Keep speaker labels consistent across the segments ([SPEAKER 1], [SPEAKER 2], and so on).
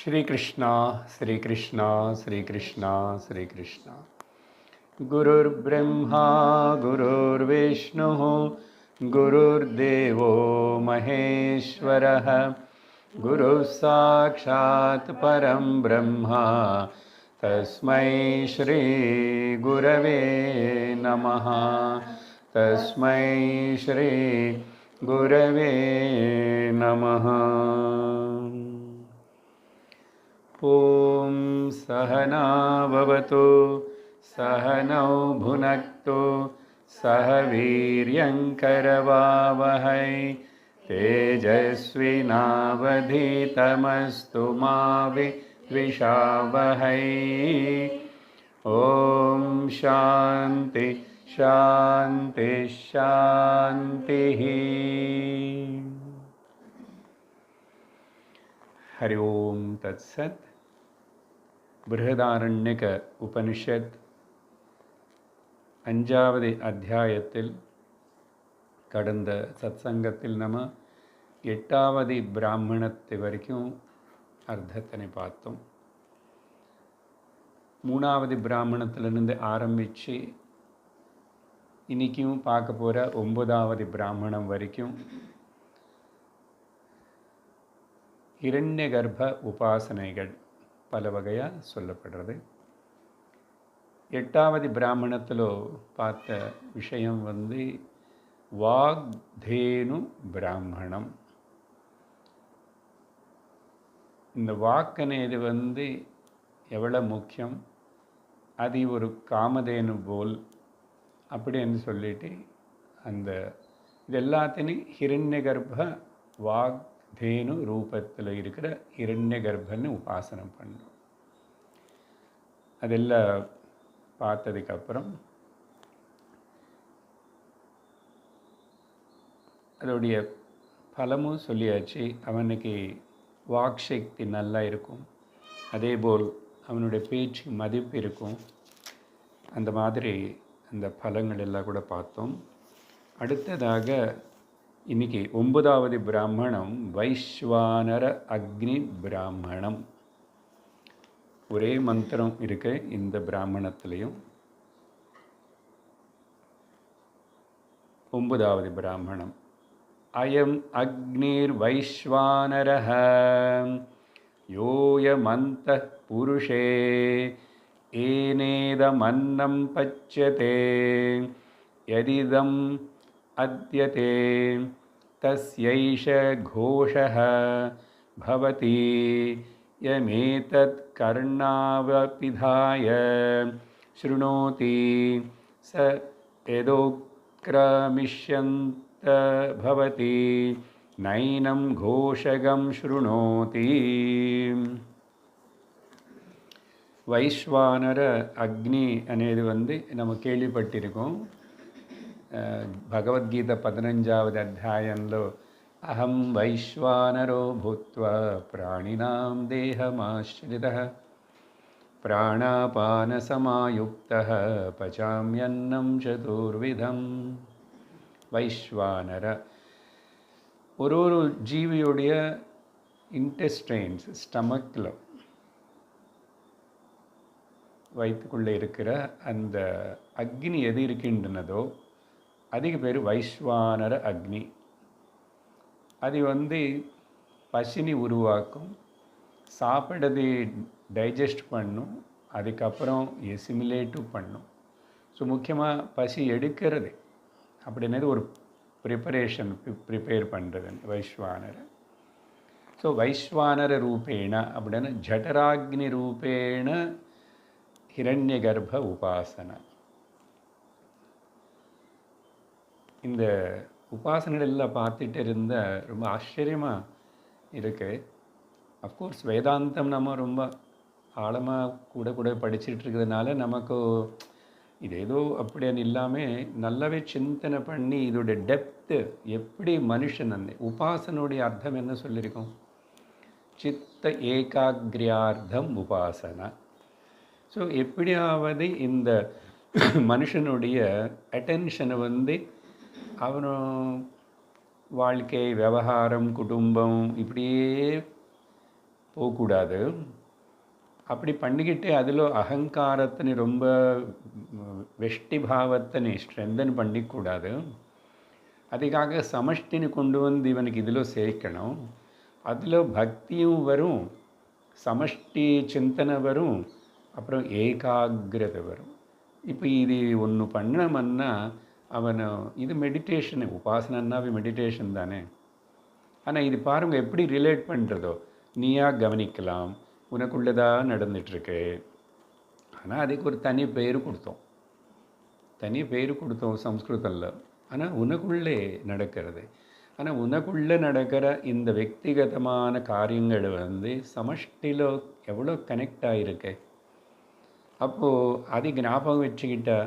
[SPEAKER 1] श्री कृष्णा श्री कृष्णा श्री कृष्णा श्री कृष्णा। गुरुर्ब्रह्मा गुरुर्विष्णुः गुरुर्देवो महेश्वरः गुरुः साक्षात् परं ब्रह्म तस्मै श्री गुरवे नमः। तस्मै श्री गुरवे नमः। ॐ सहना भवतु सहनौ भुनक्तु सह वीर्यङ्करवावहै तेजस्विनावधीतमस्तु मा विद्विषावहै। ॐ शान्ति शान्ति शान्तिः। हरि ओम तत्सत्। बृहदारण्यक उपनिषत् அஞ்சாவது அத்தியாயத்தில் கடந்த சத்சங்கத்தில் நம்ம எட்டாவது பிராமணத்தை வரைக்கும் அர்த்தத்தினை பார்த்தோம். மூணாவது பிராமணத்திலிருந்து ஆரம்பித்து இன்றைக்கும் பார்க்க போகிற 9வது பிராமணம் வரைக்கும் ஹிரண்ய கர்ப்ப உபாசனைகள் பல வகையாக சொல்லப்படுறது. எட்டாவது பிராமணத்தில் பார்த்த விஷயம் வாக்தேனு பிராமணம். இந்த வாக்கனேது எவ்வளோ முக்கியம், அது ஒரு காமதேனு போல் அப்படின்னு சொல்லிட்டு அந்த இது எல்லாத்தையும் ஹிரண்ய கர்ப்ப வாக்தேனு ரூபத்தில் இருக்கிற ஹிரண்ய கர்ப்பன்னு உபாசனம் பண்ணும். அதெல்லாம் பார்த்ததுக்கப்புறம் அதோடைய பலமும் சொல்லியாச்சு. அவனுக்கு வாக்சக்தி நல்லா இருக்கும், அதேபோல் அவனுடைய பேச்சு மதிப்பு இருக்கும். அந்த மாதிரி அந்த பலங்கள் எல்லாம் கூட பார்த்தோம். அடுத்ததாக இன்னைக்கு 9வது பிராமணம் வைஸ்வானர அக்னி பிராமணம். ஒரே மந்திரம் இருக்கு இந்த பிராமணத்திலையும். 9வது பிராமணம் அயம் அக்னிர் வைஸ்வானரஹ யோயமந்தः புருஷே ஏனேதமன்னம் பச்யதே யதிதம் அத்யதே தஸ்யைஷ கோஷः பவதி யமேதத் கர்ணாவபிதாய ஸ்ருணோதி ச யதோக்ரமிஷ்யந்த பவதி நைனம் கோஷகம் ஸ்ருணோதி. வைஸ்வானர அக்னி అనేది நம்ம கேள்விப்பட்டிருக்கோம். భగవద్గీత 15வது అధ్యాయంలో అహం వైశ్వానరో భూత్వా ప్రాణినాం దేహమాశ్రితః ప్రాణాపానసమాయుక్తః పచామ్యన్నం చతుర్విధం. வைஸ்வானர ஒரு ஜீவியுடைய இன்டெஸ்டைன்ஸ் ஸ்டமக்கில் வயிற்றுக்குள்ளே இருக்கிற அந்த அக்னி எது இருக்கின்றனதோ அதுக்கு பேர் வைஸ்வானர அக்னி. அது பசினி உருவாக்கும், சாப்பிட்றது டைஜஸ்ட் பண்ணும், அதுக்கப்புறம் எசிமிலேட்டும் பண்ணும். ஸோ முக்கியமாக பசி எடுக்கிறது அப்படின்னது ஒரு ப்ரிப்பேர் பண்ணுறது வைஸ்வானர. ஸோ வைஸ்வானர ரூபேண அப்படின்னு ஜடராக்னி ரூபேண ஹிரண்ய கர்ப்ப உபாசனை. இந்த உபாசனைகள் எல்லாம் பார்த்துட்டு இருந்த ரொம்ப ஆச்சரியமாக இருக்குது. அஃப்கோர்ஸ் வேதாந்தம் நம்ம ரொம்ப ஆழமாக கூட படிச்சுட்டு இருக்கிறதுனால நமக்கு இது ஏதோ அப்படின்னு இல்லாமல் நல்லாவே சிந்தனை பண்ணி இதோடைய டெப்த்து எப்படி மனுஷன் அந்த உபாசனுடைய அர்த்தம் என்ன சொல்லியிருக்கோம், சித்த ஏகாகிரியார்த்தம் உபாசனா. ஸோ எப்படியாவது இந்த மனுஷனுடைய அட்டென்ஷனை அவன் வாழ்க்கை விவகாரம் குடும்பம் இப்படியே போகக்கூடாது. அப்படி பண்ணிக்கிட்டு அதில் அகங்காரத்தினி ரொம்ப வெஷ்டி பாவத்தினி ஸ்ட்ரென்தன் பண்ணிக்கூடாது. அதுக்காக சமஷ்டினி கொண்டு வந்து இவனுக்கு இதில் சேர்க்கணும். அதில் பக்தியும் வரும், சமஷ்டி சிந்தனை வரும், அப்புறம் ஏகாகிரதை வரும். இப்போ இது ஒன்று பண்ணோம்னா அவனை இது மெடிடேஷனு, உபாசனன்னாவே மெடிடேஷன் தானே. ஆனால் இது பாருங்கள் எப்படி ரிலேட் பண்ணுறதோ, நீயா கவனிக்கலாம், உனக்குள்ளதாக நடந்துகிட்ருக்கு. ஆனால் அதுக்கு ஒரு தனி பேர் கொடுத்தோம் சம்ஸ்கிருதத்தில். ஆனால் உனக்குள்ளே நடக்கிறது. ஆனால் உனக்குள்ளே நடக்கிற இந்த వ్యక్తిగతமான காரியங்கள் சமஷ்டியில் எவ்வளோ கனெக்ட் ஆகிருக்கு. அப்போது அது ஞாபகம் வச்சுக்கிட்டா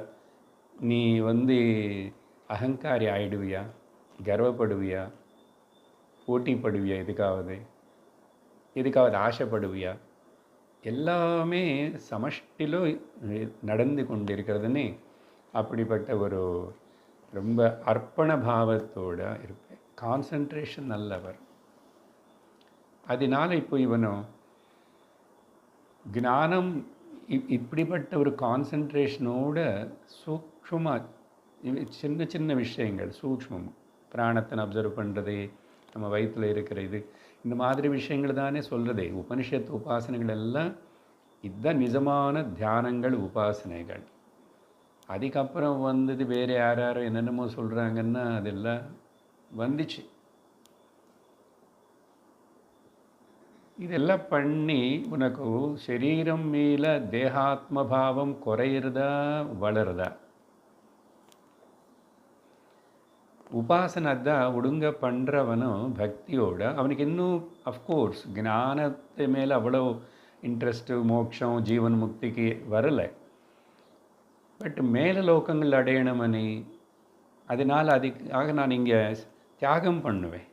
[SPEAKER 1] நீ அகங்காரி ஆகிடுவியா, கர்வப்படுவியா, போட்டிப்படுவியா, எதுக்காவது ஆசைப்படுவியா? எல்லாமே சமஷ்டிலோ நடந்து கொண்டிருக்கிறதுன்னு அப்படிப்பட்ட ஒரு ரொம்ப அர்ப்பண பாவத்தோடு இருப்பேன். கான்சன்ட்ரேஷன் நல்ல வரும். அதனால இப்போ இவனும் ஞானம் இப்படிப்பட்ட ஒரு கான்சன்ட்ரேஷனோட சூக்ஷ்மமாக சின்ன சின்ன விஷயங்கள், சூக்ஷ்மம், பிராணத்தை அப்சர்வ் பண்ணுறது, நம்ம வயிற்றில் இருக்கிற இந்த மாதிரி விஷயங்கள் தானே சொல்கிறதே. உபனிஷத்து உபாசனைகள் எல்லாம் இதுதான் நிஜமான தியானங்கள், உபாசனைகள். அதுக்கப்புறம் வேறு யாரோ என்னென்னமோ சொல்கிறாங்கன்னா அதெல்லாம் வந்துச்சு. இதெல்லாம் பண்ணி உனக்கு சரீரம் மேலே தேகாத்ம பாவம் குறையிறதா வளருதா? உபாசனை தான் ஒழுங்க பண்ணுறவனும் பக்தியோட அவனுக்கு இன்னும் அஃப்கோர்ஸ் ஞானத்து மேலே அவ்வளோ இன்ட்ரெஸ்ட்டு, மோட்சம், ஜீவன் முக்திக்கு வரலை. பட் மேலே லோகங்கள் அடையணுமனி, அதனால் அதுக்காக நான் இங்கே தியாகம் பண்ணுவேன்.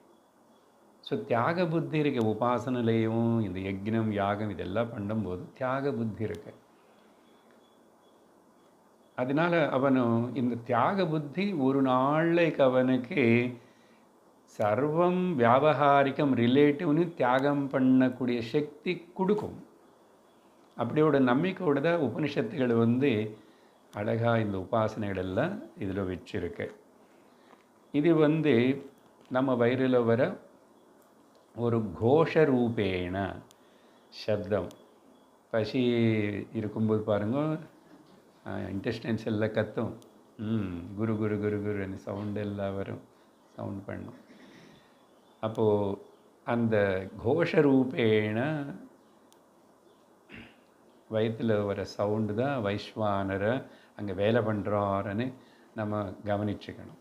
[SPEAKER 1] ஸோ தியாக புத்தி இருக்கு. உபாசனையிலையும் இந்த யக்னம், யாகம் இதெல்லாம் பண்ணும்போது தியாக புத்தி இருக்கு. அதனால் அவனும் இந்த தியாக புத்தி ஒரு நாளைக்கு அவனுக்கு சர்வம் வியாபகாரிக்கம் ரிலேட்டிவ்னு தியாகம் பண்ணக்கூடிய சக்தி கொடுக்கும். அப்படியோட நம்பிக்கையோட தான் உபனிஷத்துகள் அழகாக இந்த உபாசனைகள் எல்லாம் இதில் வச்சிருக்கு. இது நம்ம வயிறில் வர ஒரு கோஷரூபேண சப்தம். பசி இருக்கும்போது பாருங்க, இன்டெஸ்டைன்ஸ் எல்லாம் கத்தும், குரு குரு குரு குருன்னு சவுண்டு எல்லாம் வரும், சவுண்ட் பண்ணும். அப்போது அந்த கோஷரூபேண வயிற்றில் வர சவுண்டு தான் வைஸ்வானரை அங்கே வேலை பண்ணுறாருன்னு நம்ம கவனிச்சுக்கணும்.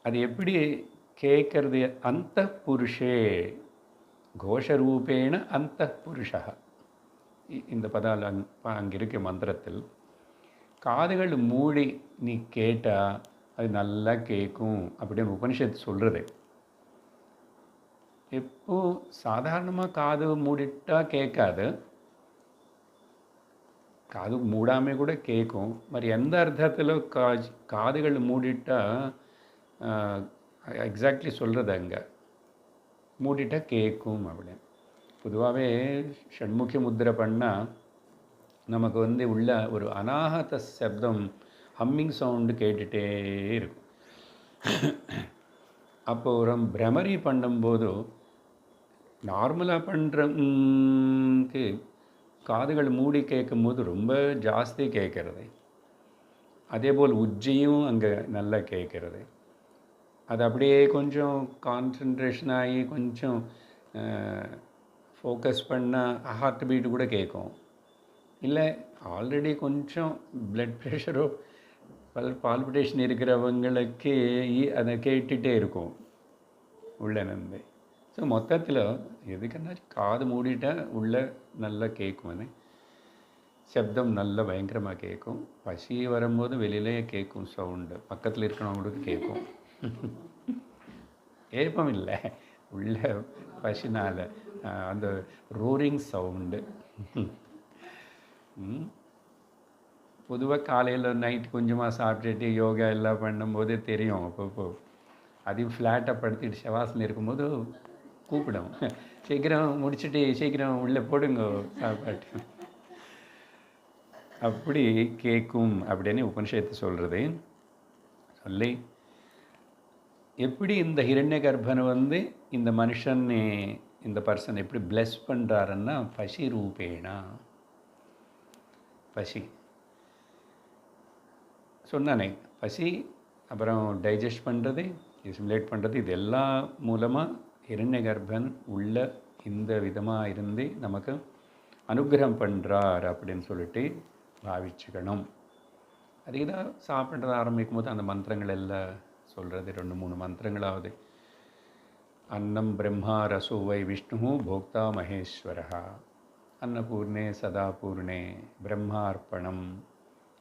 [SPEAKER 1] அது எப்படி கேட்கறது? அந்த புருஷே கோஷரூபேண அந்த புருஷா. இந்த பதால் அங்கே இருக்க மந்திரத்தில் காதுகள் மூடி நீ கேட்டால் அது நல்லா கேட்கும் அப்படின்னு உபனிஷத்து சொல்கிறது. எப்போ சாதாரணமாக காது மூடிட்டா கேட்காது, காது மூடாமல் கூட கேட்கும். மாதிரி எந்த அர்த்தத்தில் காதுகள் மூடிட்டா எக்ஸாக்ட்லி சொல்கிறது அங்கே மூடிட்டால் கேட்கும் அப்படின்னு. பொதுவாகவே ஷண்முகி முத்திரை பண்ணால் நமக்கு உள்ள ஒரு அநாகத சப்தம், ஹம்மிங் சவுண்டு கேட்டுகிட்டே இருக்கும். அப்புறம் பிரமரி பண்ணும்போது நார்மலாக பண்ணுறக்கு காதுகள் மூடி கேட்கும்போது ரொம்ப ஜாஸ்தி கேட்குறது. அதேபோல் உஜ்ஜியும் அங்கே நல்லா கேட்குறது. அது அப்படியே கொஞ்சம் கான்சன்ட்ரேஷன் ஆகி கொஞ்சம் ஃபோக்கஸ் பண்ணால் ஹார்ட் பீட்டு கூட கேட்கும். இல்லை ஆல்ரெடி கொஞ்சம் பிளட் ப்ரெஷரோ பால்பிட்டேஷன் இருக்கிறவங்களுக்கு அதை கேட்டுகிட்டே இருக்கும் உள்ளே. ஸோ மொத்தத்தில் எதுக்குன்னா காது மூடிட்டால் உள்ளே நல்லா கேட்கும், சப்தம் நல்லா பயங்கரமாக கேட்கும். பசி வரும்போது வெளியிலே கேட்கும் சவுண்டு, பக்கத்தில் இருக்கிறவங்களுக்கு கேட்கும். ஏப்பம் இல்லை, உள்ள பசினால் அந்த ரோரிங் சவுண்டு. பொதுவாக காலையில் நைட் கொஞ்சமாக சாப்பிட்டுட்டு யோகா எல்லாம் பண்ணும்போது தெரியும். அப்பப்போ அதையும் ஃப்ளாட்டாக படுத்திட்டு ஷவாசனம் இருக்கும்போது கூப்பிடும், சீக்கிரம் முடிச்சுட்டு சீக்கிரம் உள்ளே போடுங்க சாப்பாட்டு. அப்படி கேட்கும் அப்படின்னு உபனிஷத்து சொல்கிறது. சொல்லி எப்படி இந்த ஹிரண்ய கர்ப்பனை வந்து இந்த மனுஷன் இந்த பர்சன் எப்படி பிளெஸ் பண்ணுறாருன்னா பசி ரூபேணா. பசி சொன்னானே, பசி, அப்புறம் டைஜஸ்ட் பண்ணுறது, சிமுலேட் பண்ணுறது, இது எல்லாம் மூலமாக ஹிரண்ய கர்ப்பன் உள்ள இந்த விதமாக இருந்து நமக்கு அனுகிரகம் பண்ணுறார் அப்படின்னு சொல்லிட்டு பாவிச்சுக்கணும். அதுக்கு தான் சாப்பிட்றது ஆரம்பிக்கும் போது அந்த மந்திரங்கள் எல்லாம் சொல்கிறது. 2-3 மந்திரங்களாவது. அன்னம் பிரம்மா ரசோ வை விஷ்ணு போக்தா மகேஸ்வரா, அன்னபூர்ணே சதா பூர்ணே பிரம்மார்ப்பணம்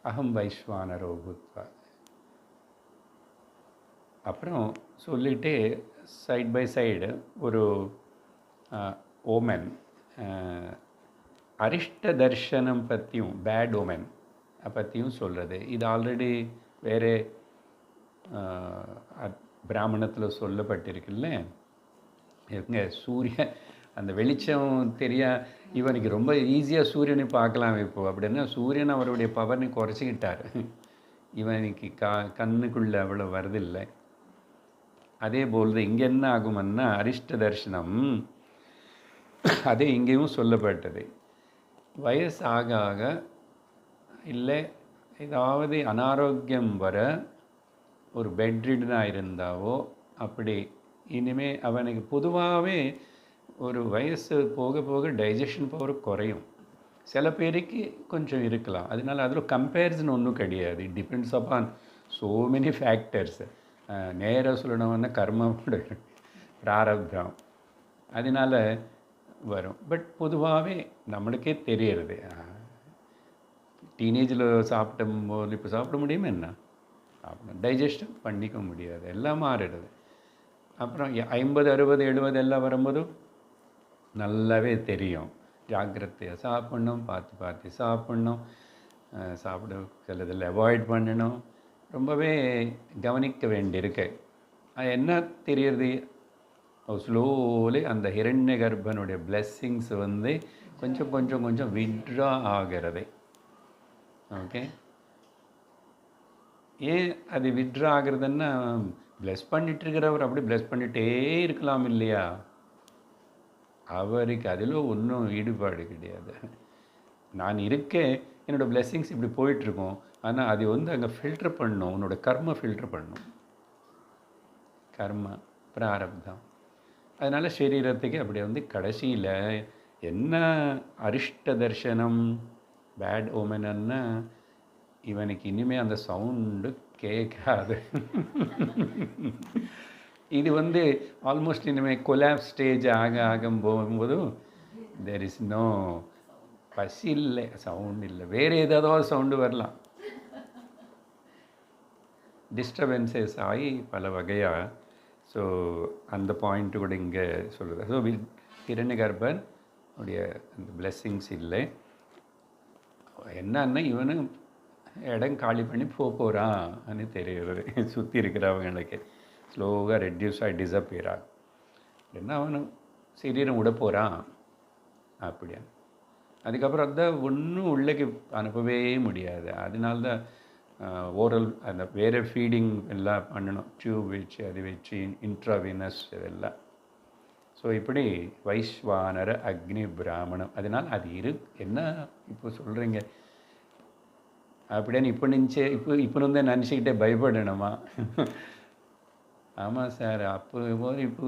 [SPEAKER 1] அகம் வைஸ்வானரோ பூத்வா. அப்புறம் சொல்லிட்டு சைட் பை சைடு ஒரு ஓமன் அரிஷ்ட தர்ஷனம் பற்றியும் பேட் ஓமன் பற்றியும் சொல்கிறது. இது ஆல்ரெடி வேறு பிராமணத்தில் சொல்லப்பட்டிருக்குல்ல. இவங்க சூரியன் அந்த வெளிச்சம் தெரியா, இவனுக்கு ரொம்ப ஈஸியாக சூரியனை பார்க்கலாம் இப்போது அப்படின்னா சூரியன் அவருடைய பவர்னு குறைச்சிக்கிட்டார். இவனுக்கு கண்ணுக்குள்ளே அவ்வளோ வருதில்லை. அதே போல் இங்கே என்ன ஆகுமன்னா அரிஷ்ட தரிசனம், அதே இங்கேயும் சொல்லப்பட்டது. வயசு ஆக ஆக இல்லை ஏதாவது அனாரோக்கியம் வர ஒரு பெட்ரிடனாக இருந்தாவோ அப்படி இனிமேல் அவனுக்கு பொதுவாகவே ஒரு வயசு போக போக டைஜஷன் பவர் குறையும். சில பேருக்கு கொஞ்சம் இருக்கலாம். அதனால் அதில் கம்பேரிசன் ஒன்றும் கிடையாது. It depends upon so many factors. நேராக சொல்லணும்னா கர்மோட பிராரப்தம் அதனால் வரும். பட் பொதுவாகவே நம்மளுக்கே தெரியறது. டீனேஜில் சாப்பிடும்போது இப்போ சாப்பிட முடியுமா என்ன? சாப்பிட டைஜஸ்ட் பண்ணிக்க முடியாது, எல்லாம் மாறிடுது. அப்புறம் 50, 60, 70 எல்லாம் வரும்போதும் நல்லாவே தெரியும். ஜாக்கிரதையாக சாப்பிட்ணும், பார்த்து பார்த்து சாப்பிட்ணும், சாப்பிட சிலதில் அவாய்ட் பண்ணணும், ரொம்பவே கவனிக்க வேண்டியிருக்கு. அது என்ன தெரியறது, ஸ்லோலி அந்த ஹிரண்ய கர்ப்பனுடைய பிளெஸ்ஸிங்ஸ் வந்து கொஞ்சம் கொஞ்சம் கொஞ்சம் விட்ரா ஆகிறது. ஓகே, ஏன் அது விட்ரா ஆகுறதுன்னா ப்ளெஸ் பண்ணிட்டு இருக்கிறவர் அப்படி ப்ளெஸ் பண்ணிகிட்டே இருக்கலாம் இல்லையா? அவருக்கு அதில் ஒன்றும் ஈடுபாடு கிடையாது. நான் இருக்கேன், என்னோடய பிளெஸ்ஸிங்ஸ் இப்படி போயிட்டுருக்கோம், ஆனால் அது வந்து அங்கே ஃபில்ட்ரு பண்ணணும், உன்னோட கர்ம ஃபில்ட்ரு பண்ணணும், கர்ம பிராரப்தம். அதனால் சரீரத்துக்கு அப்படி வந்து கடைசியில் என்ன அரிஷ்ட தர்ஷனம் பேட் ஓமனன்னா இவனுக்கு இனிமேல் அந்த சவுண்டு கேட்காது. இது வந்து ஆல்மோஸ்ட் இனிமேல் கொலாப் ஸ்டேஜ் ஆகும் போகும்போதும் தெர் இஸ் நோ பசி இல்லை, சவுண்டு இல்லை, வேறு ஏதாவது சவுண்டு வரலாம், டிஸ்டர்பன்சஸ் ஆகி பல வகையாக. ஸோ அந்த பாயிண்ட்டு கூட இங்கே சொல்லுது. ஸோ ஹிரண்ய கர்ப்பன் உடைய அந்த பிளெஸ்ஸிங்ஸ் இல்லை. என்னன்னா இவனு இடம் காலி பண்ணி போகிறான்னு தெரியுது. சுற்றி இருக்கிறவங்களுக்கு ஸ்லோவாக ரெட்யூஸ் ஆகி டிஸப்பியர் ஆகும். அப்படின்னா அவனு சரீரம் விட போகிறான் அப்படியா. அதுக்கப்புறம் அதுதான் ஒன்றும் உள்ளக்கு அனுப்பவே முடியாது. அதனால்தான் ஓரல் அந்த வேறு ஃபீடிங் எல்லாம் பண்ணணும், டியூப் வச்சு அது வச்சு இன்ட்ராவினஸ் இதெல்லாம். ஸோ இப்படி வைஸ்வானர அக்னி பிராமணம். அதனால் அது என்ன இப்போ சொல்கிறீங்க அப்படின்னு இப்போ வந்து நினச்சிக்கிட்டே பயப்படணுமா? ஆமாம் சார், போது இப்போ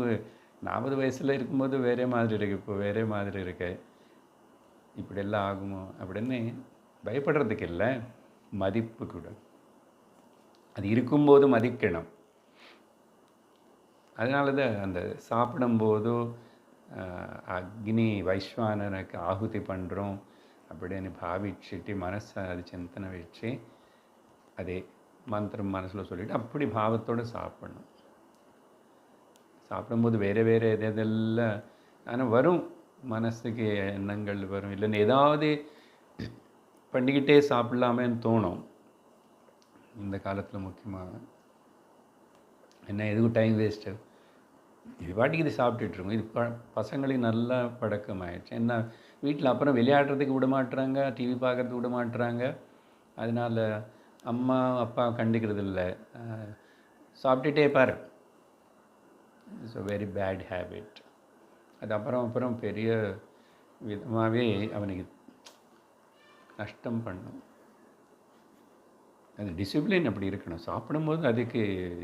[SPEAKER 1] 40 வயசில் இருக்கும்போது வேறே மாதிரி இருக்குது, இப்போ வேறே மாதிரி இருக்கு, இப்படியெல்லாம் ஆகுமோ அப்படின்னு பயப்படுறதுக்கு இல்லை, மதிப்பு கூட. அது இருக்கும்போது மதிக்கணும். அதனால தான் அந்த சாப்பிடும்போதோ அக்னி வைஸ்வானனுக்கு ஆகுதி பண்ணுறோம் அப்படின்னு பாவிச்சுட்டு மனசை அது சிந்தனை வச்சு அதே மந்திரம் மனசில் சொல்லிவிட்டு அப்படி பாவத்தோடு சாப்பிடணும். சாப்பிடும்போது வேறு வேறு எதெல்லாம் ஆனால் வரும், மனசுக்கு எண்ணங்கள் வரும், இல்லைன்னு ஏதாவது பண்ணிக்கிட்டே சாப்பிட்லாமேன்னு தோணும். இந்த காலத்தில் முக்கியமாக என்ன, எதுக்கும் டைம் வேஸ்ட்டு, இது பாட்டுக்கு இது சாப்பிட்டுட்ருக்கோம். இது பசங்களுக்கு நல்லா பழக்கமாயிடுச்சு. என்ன வீட்டில் அப்புறம் விளையாடுறதுக்கு விட மாட்டுறாங்க, டிவி பார்க்கறதுக்கு விட மாட்டுறாங்க. அதனால் அம்மா அப்பா கண்டுக்கிறது இல்லை. சாப்பிட்டுட்டே பாரு. It's a very bad habit. அது அப்புறம் பெரிய விதமாகவே அவனுக்கு நஷ்டம் பண்ணும். அது டிசிப்ளின் அப்படி இருக்கணும். சாப்பிடும்போது அதுக்கு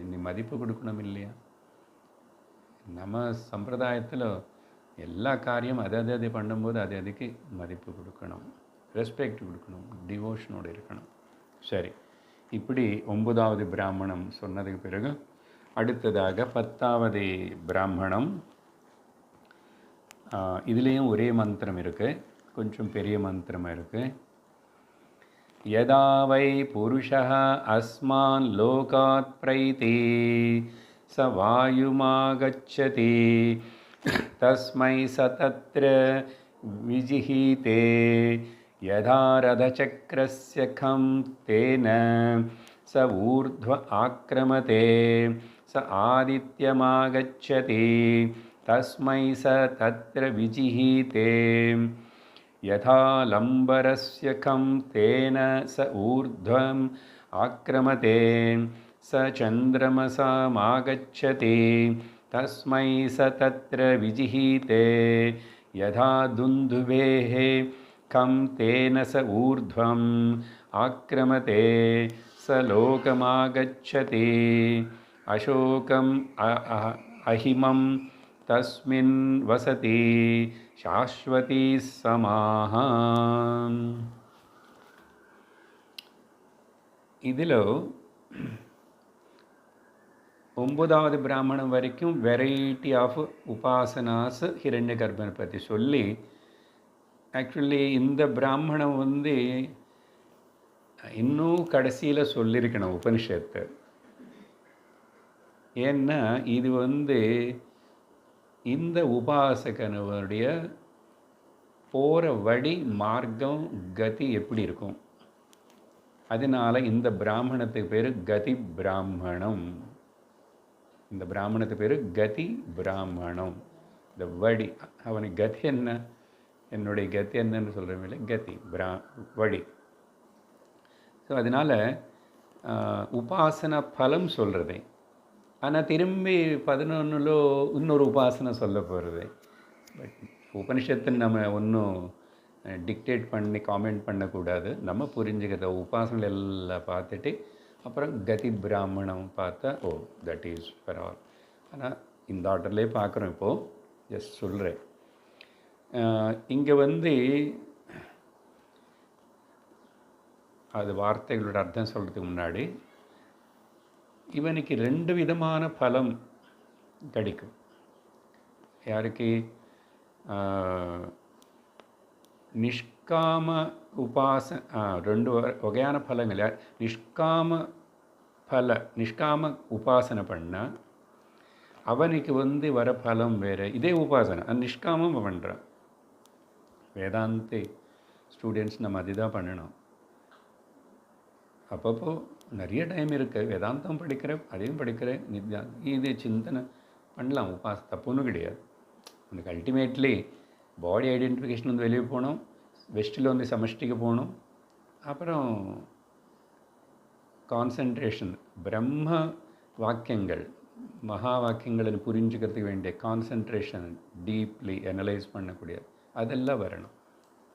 [SPEAKER 1] நீ மதிப்பு கொடுக்கணும் இல்லையா? நம்ம சம்பிரதாயத்தில் எல்லா காரியம் அது பண்ணும்போது அதுக்கு மதிப்பு கொடுக்கணும், ரெஸ்பெக்ட் கொடுக்கணும், டிவோஷனோடு இருக்கணும். சரி, இப்படி 9வது பிராமணம் சொன்னதுக்கு பிறகு அடுத்ததாக 10வது பிராமணம். இதுலேயும் ஒரே மந்திரம் இருக்குது, கொஞ்சம் பெரிய மந்திரமாக இருக்குது. யதா வை புருஷः அஸ்மான் லோகாத் ப்ரைதி स वायुमागच्छति तस्मै स तत्र विजिहीते यथा रथचक्रस्य खं तेन स ऊर्ध्व आक्रमते स आदित्यमागच्छति तस्मै स तत्र विजिहीते यथा लम्बरस्य खं तेन स ऊर्ध्वम् आक्रमते स चन्द्रमसामागच्छति तस्मै स तत्र विजिहीते यथा दुन्दुभेः खं तेन स ऊर्ध्वम् आक्रमते स लोकमागच्छति अशोकम् अहिमं तस्मिन् वसति शाश्वती समाः. இதிலோ 9வது பிராமணம் வரைக்கும் வெரைட்டி ஆஃப் உபாசனாஸ் ஹிரண்ய கர்ப்பனை பற்றி சொல்லி, ஆக்சுவலி இந்த பிராமணம் இன்னும் கடைசியில் சொல்லியிருக்கணும் உபனிஷத்து. ஏன்னா இது இந்த உபாசகனுடைய போகிற வழி, மார்க்கம், கதி எப்படி இருக்கும். அதனால் இந்த பிராமணத்துக்கு பேர் கதி பிராமணம். இந்த பிராமணத்துக்கு பேர் கதி பிராமணம். இந்த வழி, அவனுக்கு கதி என்ன, என்னுடைய கதி என்னன்னு சொல்கிறவங்கள கதி வழி. ஸோ அதனால் உபாசனா பலம் சொல்கிறது. ஆனால் திரும்பி 11 இன்னொரு உபாசனை சொல்ல போகிறது. பட் உபனிஷத்தை நம்ம ஒன்றும் டிக்டேட் பண்ணி காமெண்ட் பண்ணக்கூடாது. நம்ம புரிஞ்சுக்கிறத உபாசனை எல்லாம் பார்த்துட்டு அப்புறம் கதி பிராமணம் பார்த்தா தட் இஸ் ஃபார் ஆல். ஆனால் இந்த ஆர்டர்லேயே பார்க்குறோம். இப்போது ஜஸ்ட் சொல்கிறேன். இங்கே அது வார்த்தைகளோட அர்த்தம் சொல்கிறதுக்கு முன்னாடி இவனுக்கு 2 விதமான பலம் கிடைக்கும். யாருக்கு? நிஷ்காம ரெண்டு வகையான பலங்கள். நிஷ்காம உபாசனை பண்ணால் அவனுக்கு வர பலம் வேறு. இதே உபாசனை நிஷ்காமம் பண்ணுறான். வேதாந்தி ஸ்டூடெண்ட்ஸ் நம்ம அதுதான் பண்ணணும். அப்பப்போ நிறைய டைம் இருக்குது, வேதாந்தம் படிக்கிறேன், அதையும் படிக்கிறேன், இது சிந்தனை பண்ணலாம். தப்புன்னு கிடையாது. உனக்கு அல்டிமேட்லி பாடி ஐடென்டிஃபிகேஷன் வெளியே போகணும், வெஸ்ட்டில் சமஷ்டிக்கு போகணும், அப்புறம் கான்சன்ட்ரேஷன், பிரம்ம வாக்கியங்கள், மகா வாக்கியங்களை புரிஞ்சுக்கிறதுக்கு வேண்டிய கான்சன்ட்ரேஷன், டீப்லி அனலைஸ் பண்ணக்கூடிய அதெல்லாம் வரணும்.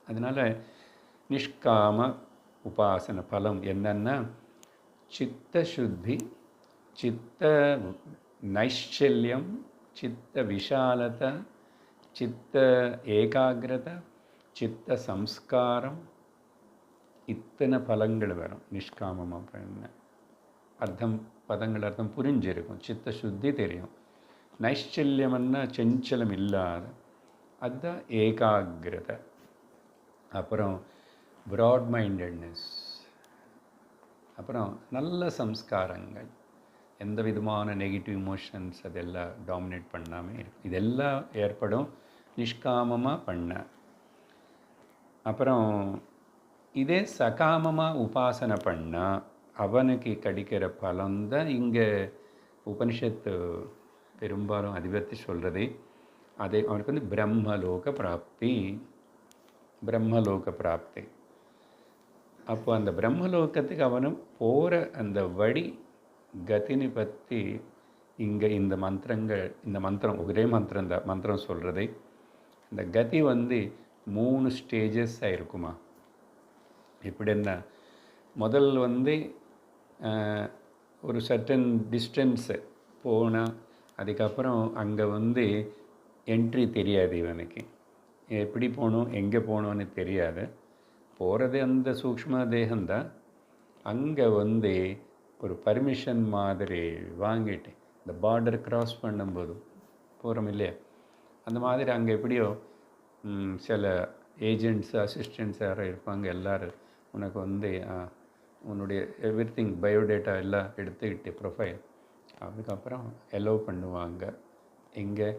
[SPEAKER 1] அதனால் நிஷ்காம உபாசன பலம் என்னன்னா சித்த சுத்தி, சித்த நைஷ்சல்யம், சித்த விஷாலத்தை, சித்த ஏகாகிரதை, சித்த சம்ஸ்காரம், இத்தனை பலங்கள் வரும் நிஷ்காமமாக பண்ண. பதங்கள் அர்த்தம் புரிஞ்சிருக்கும். சித்த சுத்தி தெரியும். நைஷ்சல்யம்னா செஞ்சலம் இல்லாத, அதுதான் ஏகாகிரதை. அப்புறம் ப்ராட் மைண்டட்னஸ், அப்புறம் நல்ல சம்ஸ்காரங்கள், எந்த விதமான நெகட்டிவ் இமோஷன்ஸ் அதெல்லாம் டாமினேட் பண்ணாமல் இருக்கும். இதெல்லாம் ஏற்படும் நிஷ்காமமாக பண்ண. அப்புறம் இதே சகாமமாக உபாசனை பண்ணால் அவனுக்கு கிடைக்கிற பலம்தான் இங்கே உபனிஷத்து பெரும்பாலும் அதை பற்றி சொல்கிறது. அதே அவனுக்கு வந்து பிரம்மலோக பிராப்தி. அப்போ அந்த பிரம்மலோகத்துக்கு அவனும் போகிற அந்த வழி கதினி பற்றி இங்கே இந்த மந்திரம் ஒரே மந்திரம் தான் மந்திரம் சொல்கிறது. இந்த கதி வந்து 3 ஸ்டேஜஸாக இருக்குமா. எப்படின்னா முதல் வந்து ஒரு சர்டன் டிஸ்டன்ஸு போனால் அதுக்கப்புறம் அங்கே வந்து என்ட்ரி தெரியாது, இவனுக்கு எப்படி போகணும் எங்கே போகணுன்னு தெரியாது. போகிறது அந்த சூக்ஷ்ம தேகம்தான். அங்கே வந்து ஒரு பர்மிஷன் மாதிரி வாங்கிட்டு இந்த பார்டர் க்ராஸ் பண்ணும்போது போகிறோம் இல்லையா, அந்த மாதிரி அங்கே எப்படியோ சில ஏஜென்ட்ஸ் அசிஸ்டண்ட்ஸ் யாரும் இருப்பாங்க. எல்லோரும் உனக்கு வந்து உன்னுடைய எவ்ரிதிங் பயோடேட்டா எல்லாம் எடுத்துக்கிட்டு ப்ரொஃபைல் அதுக்கப்புறம் எலோவ் பண்ணுவாங்க. இங்கே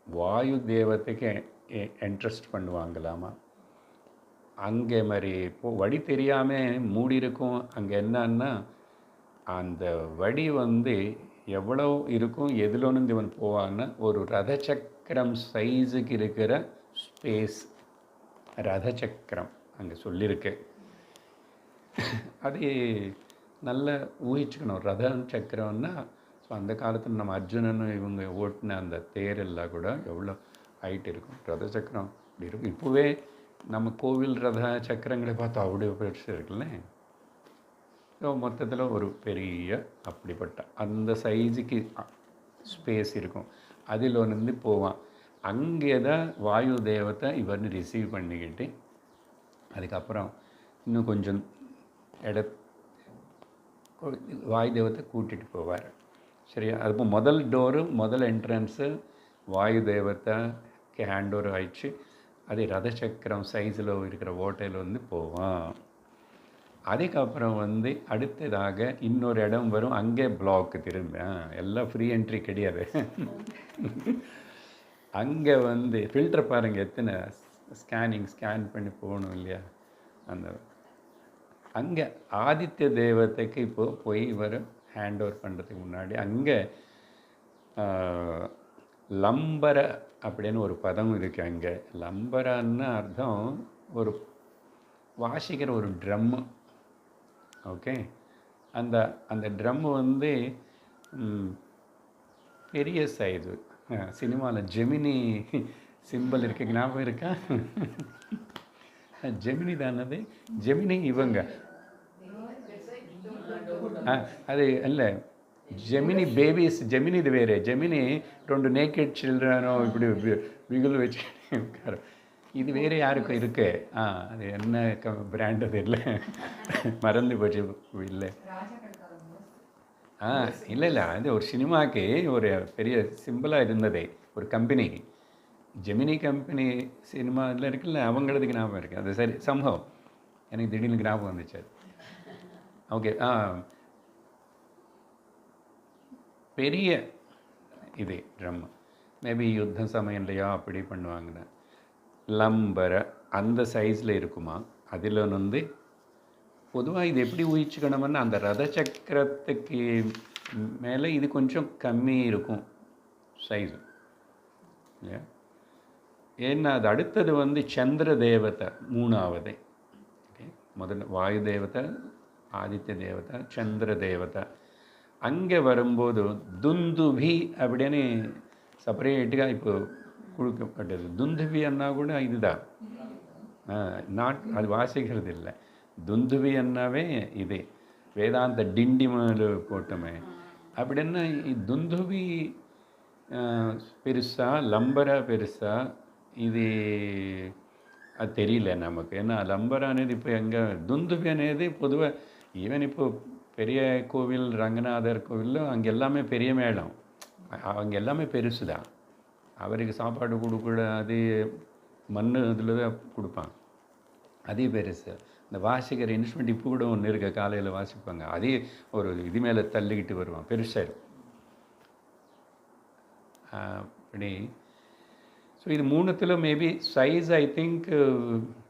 [SPEAKER 1] வாயு தேவத்தைக்கு இன்ட்ரெஸ்ட் பண்ணுவாங்களாமா. அங்கே மாதிரி வழி தெரியாமல் மூடி இருக்கும். அங்கே என்னன்னா அந்த வழி வந்து எவ்வளோ இருக்கும், எதிலொன்று இவன் போவான்னா ஒரு ரதச்சக்கரம் சைஸுக்கு இருக்கிற ஸ்பேஸ் ரதச்சக்கரம் அங்கே சொல்லியிருக்கு. அது நல்ல ஊகிச்சுக்கணும். ரதம் சக்கரம்னா ஸோ அந்த காலத்தில் நம்ம அர்ஜுனனும் இவங்க ஓட்டின அந்த தேரெல்லாம் கூட எவ்வளோ ஹைட் இருக்கும். ரத சக்கரம் இப்படி இருக்கும். இப்போவே நம்ம கோவில் ரத சக்கரங்களை பார்த்தா அவ்வளோ பெருசு இருக்குல்ல. ஸோ மொத்தத்தில் ஒரு பெரிய அப்படிப்பட்ட அந்த சைஸுக்கு ஸ்பேஸ் இருக்கும். அதில் வந்து போவான். அங்கே தான் வாயு தேவத்தை இவர்னு ரிசீவ் பண்ணிக்கிட்டு அதுக்கப்புறம் இன்னும் கொஞ்சம் வாயு தேவத்தை கூட்டிகிட்டு போவார். சரியா, அது முதல் டோரு முதல் என்ட்ரன்ஸு வாயு தேவத்தைக்கு ஹேண்ட் ஓவர் ஆயிடுச்சு. அது ரதச்சக்கரம் சைஸில் இருக்கிற ஓட்டையில் வந்து போவான். அதுக்கப்புறம் வந்து அடுத்ததாக இன்னொரு இடம் வரும். அங்கே பிளாக்கு திரும்ப எல்லாம் ஃப்ரீ என்ட்ரி கிடையாது. அங்கே வந்து ஃபில்டர் பாருங்கள் எத்தனை ஸ்கேன் பண்ணி போகணும் இல்லையா. அந்த அங்கே ஆதித்ய தேவதைக்கு இப்போது போய் இவர் ஹேண்ட் ஓவர் பண்ணுறதுக்கு முன்னாடி அங்கே லம்பர அப்படின்னு ஒரு பதம் இருக்குது. அங்கே லம்பரான்னு அர்த்தம் ஒரு வாசிக்கிற ஒரு ட்ரம்மு. ஓகே, அந்த அந்த ட்ரம்மு வந்து பெரிய சைஸு. சினிமாவில் ஜெமினி சிம்பிள் இருக்குது, ஞாபகம் இருக்கா? ஜெமினி தானது. ஜெமினி இவங்க அது இல்லை, ஜெமினி பேபிஸ். ஜெமினி இது வேறு. ஜெமினி 2 நேக்கெட் சில்ட்ரனோ இப்படி விகுல் வச்சு உட்கார. இது வேறு யாருக்கும் இருக்கு. அது என்ன பிராண்ட் அது இல்லை, மறந்து போச்சு. இல்லை இல்லை அது ஒரு சினிமாவுக்கு ஒரு பெரிய சிம்பிளாக இருந்ததே ஒரு கம்பெனி. ஜெமினி கம்பெனி சினிமாவில் இருக்குல்ல, அவங்களதுக்கு ஞாபகம் இருக்குது. அது சரி சம்பவம் எனக்கு திடீர்னு ஞாபகம் வந்துச்சு. ஓகே, பெரிய இது ட்ரம் மேபி யுத்த சமயம்லையா அப்படி பண்ணுவாங்கன்னு. லம்பர அந்த சைஸில் இருக்குமா. அதில் வந்து பொதுவாக இது எப்படி ஊகிச்சுக்கணும்னா அந்த ரத சக்கரத்துக்கு மேலே இது கொஞ்சம் கம்மி இருக்கும் சைஸு இல்லையா. ஏன்னா அது அடுத்தது வந்து சந்திர தேவதை 3ஆவது. ஓகே, முதல்ல வாயு தேவதை, ஆதித்ய தேவதை, சந்திர தேவதை. அங்கே வரும்போது துந்துபி அப்படின்னு செப்பரேட்டுக்காக இப்போ கொடுக்கப்பட்டது. துந்துபி அண்ணா கூட இதுதான் அது வாசிக்கிறது இல்லை. துந்துபி அண்ணாவே இது வேதாந்த டிண்டி மேலே போட்டோமே அப்படின்னா துந்துபி பெருசா லம்பரா பெருசா இது அது தெரியல நமக்கு. ஏன்னா லம்பரா అనేది இப்போ எங்கே, துந்துபி అనేది பொதுவாக ஈவன் இப்போ பெரிய கோவில் ரங்கநாதர் கோவிலும் அங்கே எல்லாமே பெரிய மேளம், அவங்க எல்லாமே பெருசு தான். அவருக்கு சாப்பாடு கொடுக்கூட அது மண் இதில் தான் கொடுப்பாங்க, அதே பெருசு. இந்த வாசிக்கிற இன்ஸ்ட்ருமெண்ட் இப்போ கூட ஒன்று இருக்க, காலையில் வாசிப்பாங்க, அதே ஒரு இது மேலே தள்ளிக்கிட்டு வருவான், பெருசாக அப்படி. ஸோ இது மூணுத்தில் மேபி சைஸ் ஐ திங்க்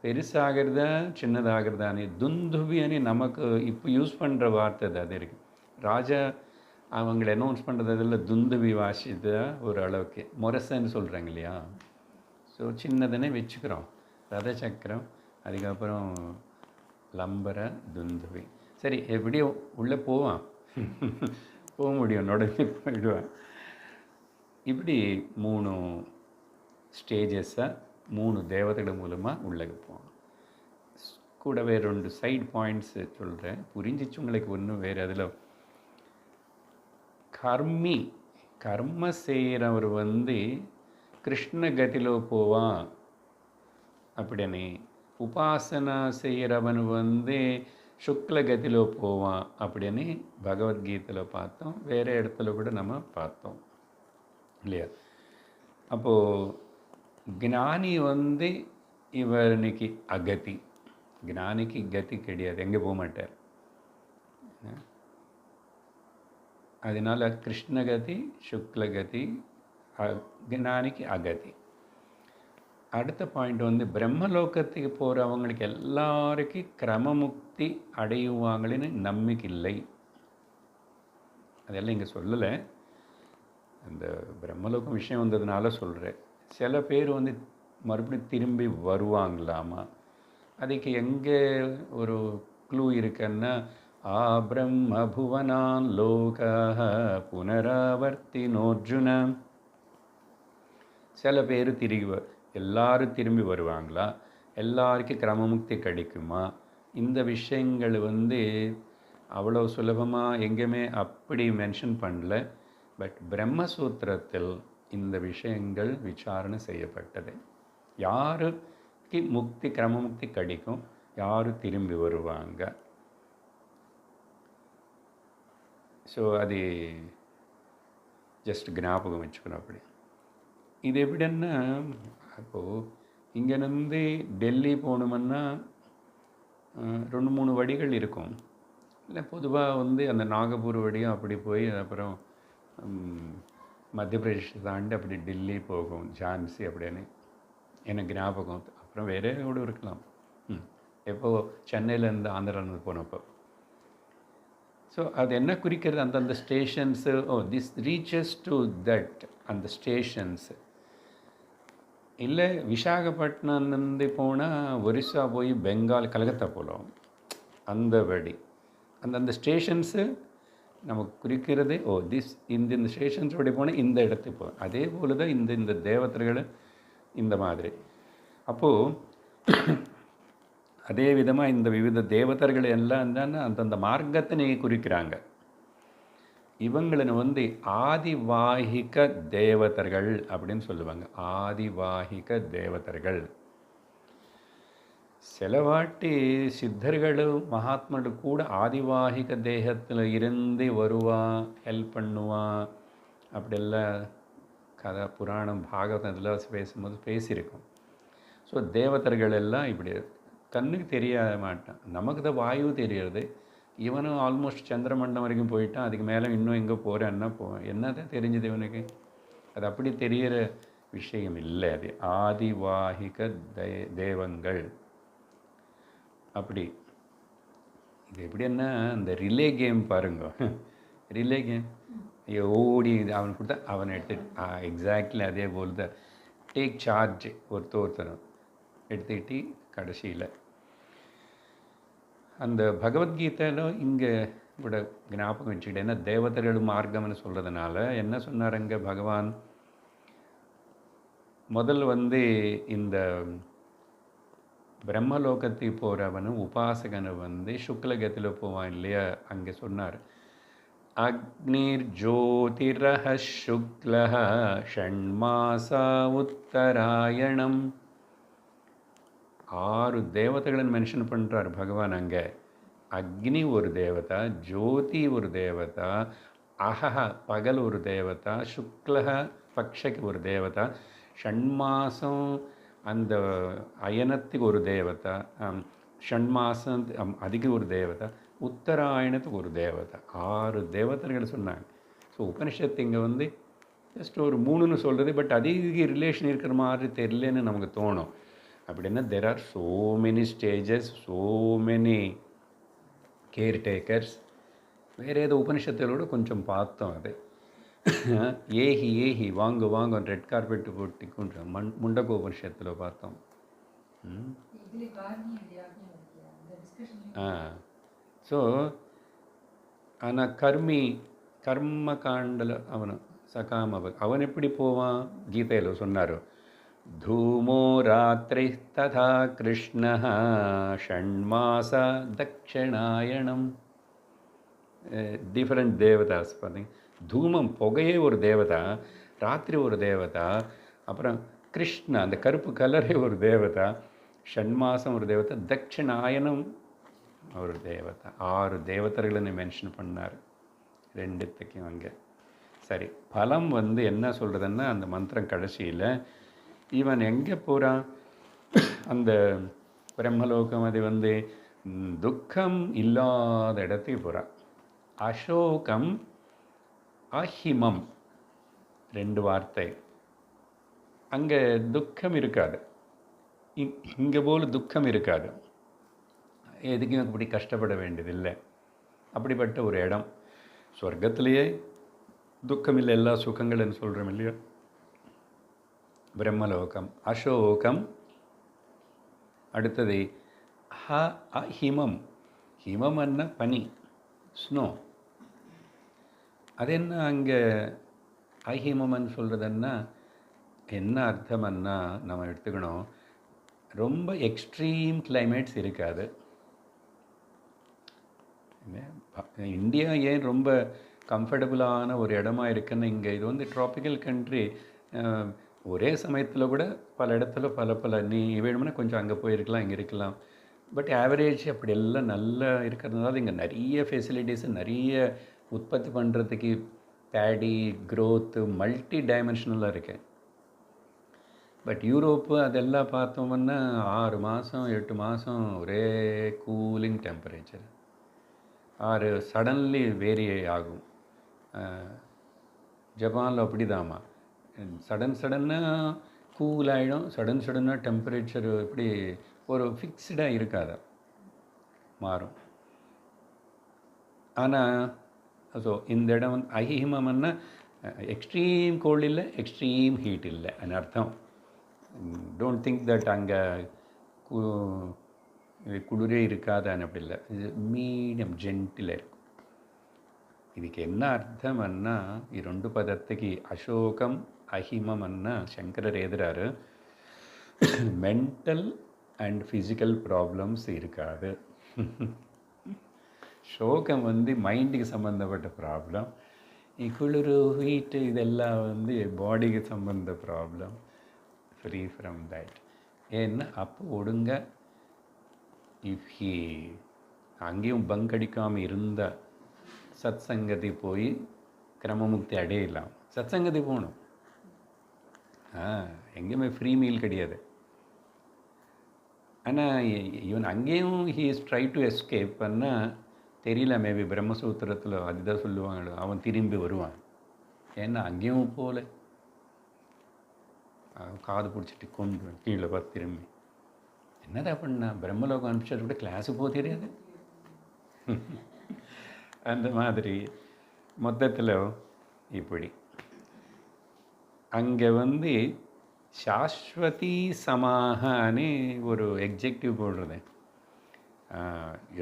[SPEAKER 1] பெருசாகிறதா சின்னதாகிறதானே துந்துபி అని நமக்கு இப்போ யூஸ் பண்ணுற வார்த்தை அது இருக்குது. ராஜா அவங்கள அனௌன்ஸ் பண்ணுறதில் துந்துபி வாசித்த ஒரு அளவுக்கு முரசன்னு சொல்கிறாங்க இல்லையா. ஸோ சின்னதுன்னே வச்சுக்கிறோம். ரத சக்கரம், அதுக்கப்புறம் லம்பர, துந்துபி. சரி, எப்படியோ உள்ளே போவான். போக முடியும், நுழைஞ்சு போயிடுவேன். இப்படி 3 ஸ்டேஜஸாக 3 தேவதைகள் மூலமாக உள்ளே போவோம். கூடவே 2 சைட் பாயிண்ட்ஸ் சொல்கிறேன், புரிஞ்சிச்சு உங்களுக்கு. ஒன்றும் வேறு அதில் கர்ம செய்கிறவர் கிருஷ்ணகதிలో போவான் அப்படின்னு, உபாசனா செய்கிறவன் சுக்லகதிలో போவான் அப்படின்னு பகவத்கீதையில் பார்த்தோம். வேறு இடத்துல கூட நம்ம பார்த்தோம் இல்லையா. அப்போது ஞானி இவனுக்கு அகதி, ஞானிக்கு கதி கிடையாது, எங்கே போக மாட்டார். அதனால் கிருஷ்ணகதி, சுக்லகதி, ஞானிக்கு அகதி. அடுத்த பாயிண்ட் பிரம்மலோகத்துக்கு போகிறவங்களுக்கு எல்லாருக்கும் கிரமமுக்தி அடையுவாங்கன்னு நம்பிக்கை இல்லை. அதெல்லாம் இங்கே சொல்லலை, அந்த பிரம்மலோகம் விஷயம் வந்ததுனால சொல்கிறேன். சில பேர் மறுபடியும் திரும்பி வருவாங்களாமா. அதுக்கு எங்கே ஒரு க்ளூ இருக்குன்னா, ஆ பிரம்ம புவனான் லோகா புனராவர்த்தினோர்ஜுன. சில பேர் எல்லாரும் திரும்பி வருவாங்களா, எல்லாருக்கும் கிரமமுக்தி கிடைக்குமா, இந்த விஷயங்கள் அவ்வளோ சுலபமாக எங்கேயுமே அப்படி மென்ஷன் பண்ணல. பட் பிரம்மசூத்திரத்தில் இந்த விஷயங்கள் விசாரணை செய்யப்பட்டது. யாருக்கு கிரமமுக்தி கிடைக்கும், யார் திரும்பி வருவாங்க. ஸோ அது ஜஸ்ட் ஞாபகம் வச்சுக்கணும். அப்படி இது எப்படின்னா, அப்போது இங்கேருந்து டெல்லி போகணுமுன்னா 2-3 வழிகள் இருக்கும். இல்லை பொதுவாக அந்த நாகப்பூர் வழியும் அப்படி போய் அப்புறம் மத்திய பிரதேஷ் தாண்டி அப்படி டெல்லி போகும், ஜான்சி அப்படின்னு எனக்கு ஞாபகம். அப்புறம் வேறே கூட இருக்கலாம். எப்போது சென்னையிலேருந்து ஆந்திராவிலேருந்து போனப்போ. ஸோ அது என்ன குறிக்கிறது, அந்தந்த stations, this reaches to that, அந்த ஸ்டேஷன்ஸு. இல்லை விசாகப்பட்டினம்லேருந்து போனால் ஒரிசா போய் பெங்கால், கல்கத்தா போகலாம். அந்த வழி அந்தந்த ஸ்டேஷன்ஸு நமக்கு குறிக்கிறது. இந்த ஸ்டேஷன்ஸ் வழி போனால் இந்த இடத்துக்கு போகும். அதே போல் தான் இந்த தேவதைகள் இந்த மாதிரி. அப்போது அதே விதமாக இந்த விவித தேவதர்கள் எல்லாம் தான் அந்தந்த மார்க்கத்தை குறிக்கிறாங்க. இவங்களை ஆதிவாகிக தேவதர்கள் அப்படின்னு சொல்லுவாங்க. ஆதிவாகிக தேவதர்கள். சிலவாட்டி சித்தர்களும் மகாத்மர்கள் கூட ஆதிவாகிக தேகத்தில் இருந்து வருவான், ஹெல்ப் பண்ணுவான், அப்படியெல்லாம் கதை புராணம் பாகவதம் இதெல்லாம் பேசும்போது பேசியிருக்கோம். ஸோ தேவதர்கள் எல்லாம் இப்படி கண்ணுக்கு தெரிய மாட்டான். நமக்கு தான் வாயு தெரிகிறது. இவனும் ஆல்மோஸ்ட் சந்திரமண்டம் வரைக்கும் போயிட்டான். அதுக்கு மேலே இன்னும் எங்கே போகிறேன்னா போவேன். என்னதான் தெரிஞ்சது இவனுக்கு? அது அப்படி தெரிகிற விஷயம் இல்லை. அது ஆதிவாகிக தேவங்கள். அப்படி இது எப்படின்னா, அந்த ரிலே கேம் பாருங்க. ரிலே கேம் ஓடி அவன் கொடுத்தா அவனை எடுத்துட்டு எக்ஸாக்ட்லி அதே போல் தான் டேக் சார்ஜ் ஒருத்தரும் எடுத்துக்கிட்டு கடைசியில் அந்த பகவத்கீதையில் இங்கே கூட ஞாபகம் வச்சுக்கிட்டு, என்ன தேவதர்கள் மார்க்கம்னு சொல்கிறதுனால என்ன சொன்னாருங்க பகவான்? முதல் இந்த பிரம்மலோகத்துக்கு போகிறவனும் உபாசகனை சுக்லகத்தில் போவான் இல்லையா, அங்கே சொன்னார். அக்னிர் ஜோதிரஹ சுக்லஹ ஷண்மாசா உத்தராயணம். 6 தேவதைಗಳನ್ನು மென்ஷன் பண்ணுறார் பகவான் அங்கே. அக்னி ஒரு தேவதா, ஜோதி ஒரு தேவதா, அஹஹ பகல் ஒரு தேவதா, சுக்லஹ பக்ஷக்கு ஒரு தேவதா, ஷண்மாசம் அந்த அயனத்துக்கு ஒரு தேவதா, ஷண்மாசம் அதுக்கு ஒரு தேவதா, உத்தராயணத்துக்கு ஒரு தேவதா. 6 தேவதைகள் சொன்னாங்க. ஸோ உபனிஷத்து இங்கே ஜஸ்ட் ஒரு 3ன்னு சொல்கிறது. பட் அதிக ரிலேஷன் இருக்கிற மாதிரி தெரியலன்னு நமக்கு தோணும். அப்படின்னா there are so many stages, so many caretakers. வேறு ஏதோ உபனிஷத்தில் கூட கொஞ்சம் பார்த்தோம் அது. ஏஹி ஏஹி வாங்கு வாங்க ரெட் கார்பெட் போட்டு கொஞ்சம் முண்டக்க உபனிஷத்தில் பார்த்தோம். ஸோ ஆனால் கர்ம காண்டல அவனு அவன் எப்படி போவான்? கீதையில் சொன்னார், தூமோ ராத்திரி ததா கிருஷ்ண ஷண்மாச தட்சிணாயணம். டிஃப்ரெண்ட் தேவதாஸ் பார்த்தீங்க. தூமம் புகையே ஒரு தேவதா, ராத்திரி ஒரு தேவதா, அப்புறம் கிருஷ்ணா அந்த கருப்பு கலரே ஒரு தேவதா, ஷண்மாசம் ஒரு தேவதா, தட்சிணாயனம் ஒரு தேவதா. 6 தேவதர்களை மென்ஷன் பண்ணார் ரெண்டுத்துக்கும் அங்கே. சரி, பலம் வந்து என்ன சொல்கிறதுன்னா, அந்த மந்திரம் கடைசியில் இவன் எங்கே போகிறான்? அந்த பிரம்மலோகம் அது வந்து துக்கம் இல்லாத இடத்துக்கு போகிறான். அசோகம் அஹிமம் 2 வார்த்தை. அங்கே துக்கம் இருக்காது, இங்கே போல் துக்கம் இருக்காது, எதுக்கும் அப்படி கஷ்டப்பட வேண்டியதில்லை. அப்படிப்பட்ட ஒரு இடம். சொர்க்கத்திலேயே துக்கம் இல்லை, எல்லா சுகங்கள்னு சொல்கிறோம் இல்லையா? பிரம்மலோகம் அசோகம். அடுத்தது ஹிமம். ஹிமம் என்ன? பனி, ஸ்னோ. அது என்ன அங்கே அஹிமம்னு சொல்கிறதுன்னா என்ன அர்த்தம்னா, நம்ம எடுத்துக்கணும், ரொம்ப எக்ஸ்ட்ரீம் கிளைமேட்ஸ் இருக்காது. இந்தியா ஏன் ரொம்ப கம்ஃபர்டபுளான ஒரு இடமா இருக்குன்னு, இங்கே இது வந்து ட்ராபிக்கல் கண்ட்ரி. ஒரே சமயத்தில் கூட பல இடத்துல பல நீ வேணும்னா கொஞ்சம் அங்கே போயிருக்கலாம், இங்கே இருக்கலாம். பட் ஆவரேஜ் அப்படி எல்லாம் நல்லா இருக்கிறதுனால இங்கே நிறைய ஃபெசிலிட்டிஸு, நிறைய உற்பத்தி பண்ணுறதுக்கு பேடி க்ரோத்து மல்டி டைமென்ஷனலாக இருக்கு. பட் யூரோப்பு அதெல்லாம் பார்த்தோம்னா 6 மாதம் 8 மாதம் ஒரே கூலிங் டெம்பரேச்சர். சடன்லி வேரி ஆகும். ஜப்பானில் அப்படிதாம்மா, சடனாக கூல் ஆகிடும், சடனாக டெம்பரேச்சர் இப்படி ஒரு ஃபிக்ஸ்டாக இருக்காது, மாறும். ஆனால் ஸோ இந்த இடம் வந்து அஹிமம்னா எக்ஸ்ட்ரீம் கோல்டு இல்லை, எக்ஸ்ட்ரீம் ஹீட் இல்லை அர்த்தம். டோன்ட் திங்க் தட் அங்கே குளிரே இருக்காதான்னு அப்படி இல்லை, இது மீடியம் ஜென்டில் இருக்கும். இதுக்கு என்ன அர்த்தம்னா, ಈ 2 ಪದத்துக்கு அசோகம் அஹிமம்னா சங்கரர் எழுதுறாரு, மென்டல் அண்ட் ஃபிசிக்கல் ப்ராப்ளம்ஸ் இருக்காது. சோகம் வந்து மைண்டுக்கு சம்மந்தப்பட்ட ப்ராப்ளம், குளிர் ஹீட்டு இதெல்லாம் வந்து பாடிக்கு சம்மந்த ப்ராப்ளம். Free from that. ஏன்னா அப்போ ஒடுங்க இஃப் ஹி அங்கேயும் பங்க் அடிக்காமல் இருந்தால் சத் சங்கதி போய் கிரமமுக்தி அடையலாம். சத் சங்கதி போகணும். எங்கேயுமே ஃப்ரீ மீல் கிடையாது. ஆனால் இவன் அங்கேயும் he is try to escape பண்ணால் தெரியல, மேபி பிரம்மசூத்திரத்தில் அதுதான் சொல்லுவாங்க, அவன் திரும்பி வருவான். ஏன்னா அங்கேயும் போகல, காது பிடிச்சிட்டு கொண்டு கீழே பார்த்து திரும்பி என்னதான் பண்ணா, பிரம்மலோகம் அனுப்பிச்சது கூட கிளாஸுக்கு போக தெரியாது. அந்த மாதிரி மொத்தத்தில் இப்படி அங்கே வந்து சாஸ்வதி சமாகனே ஒரு எக்ஜெக்டிவ் போடுறது.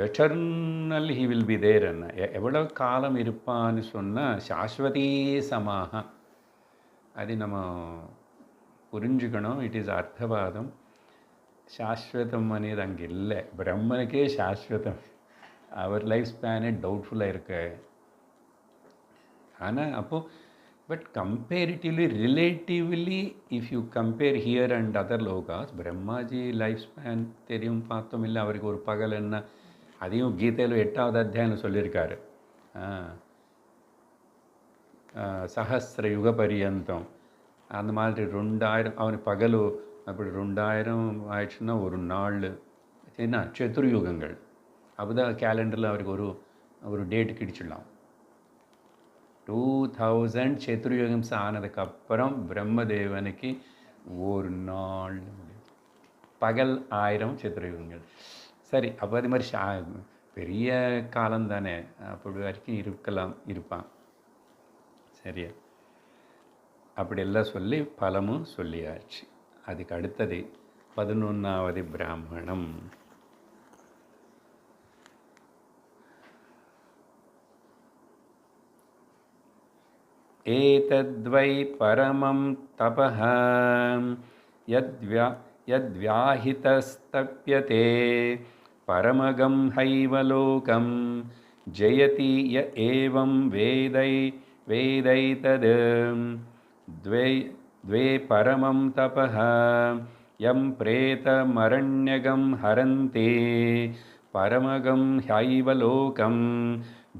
[SPEAKER 1] Eternal he will be there என்ன, எவ்வளோ காலம் இருப்பான்னு சொன்னால் சாஸ்வதி சமாக. அது நம்ம புரிஞ்சுக்கணும். இட் இஸ் அர்த்தவாதம். சாஸ்வதம் అనేది அங்கே இல்லை. பிரம்மனுக்கே சாஸ்வதம், அவர் லைஃப் ஸ்பேனே டவுட்ஃபுல்லாக இருக்கு. ஆனால் அப்போது but comparatively relatively if you compare here and other லோகாஸ், பிரம்மாஜி லைஃப் ஸ்பேன் தெரியும் பார்த்தோம் இல்லை, அவருக்கு ஒரு பகல் என்ன, அதையும் கீதையில் 8வது அத்தியாயம் சொல்லியிருக்காரு. சஹஸ்ர யுக பரியந்தம் அந்த மாதிரி 2000 அவனுக்கு பகல் அப்படி 2000 ஆயிடுச்சுன்னா ஒரு நாள் என்ன சதுர்யுகங்கள். அப்போதான் கேலண்டரில் அவருக்கு ஒரு டேட்டு கிடிச்சிடலாம். 2000 சதுர்யுகம் ஆனதுக்கப்புறம் பிரம்மதேவனுக்கு ஒரு நாள் பகல் 1000 சதுர்யுகங்கள். சரி, அப்போ அது மாதிரி பெரிய காலம் தானே, அப்படி வரைக்கும் இருப்பான். சரியா? அப்படியெல்லாம் சொல்லி பலமும் சொல்லியாச்சு. அதுக்கு அடுத்தது 11வது பிராமணம். ஏதத்வை பரமம் தபஹ யத்வ்யாஹிதஸ்தப்யதே பரமகம் ஹைவலோகம் ஜெயதி ய ஏவம் வேதைதத் द्वे परमं तपः यं प्रेतमरण्यगं हरन्ति परमगं ह्यैवलोकं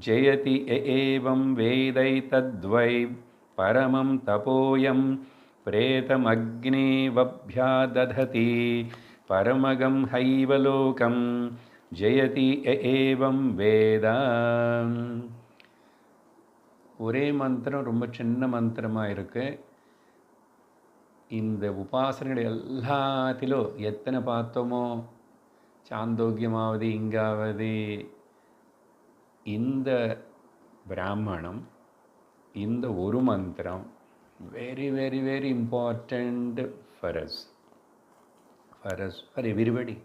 [SPEAKER 1] जयति एवं वेदैतद्वै परमं तपोयं प्रेतमग्निवभ्यादधति परमगं हैवलोकं जयति एवं वेद. ஒரே மந்திரம், ரொம்ப சின்ன மந்திரமாக இருக்குது. இந்த உபாசனைகள் எல்லாத்திலும் எத்தனை பார்த்தோமோ, சாந்தோக்கியமாவது இங்காவது, இந்த பிராமணம், இந்த ஒரு மந்திரம் very very very important for everybody.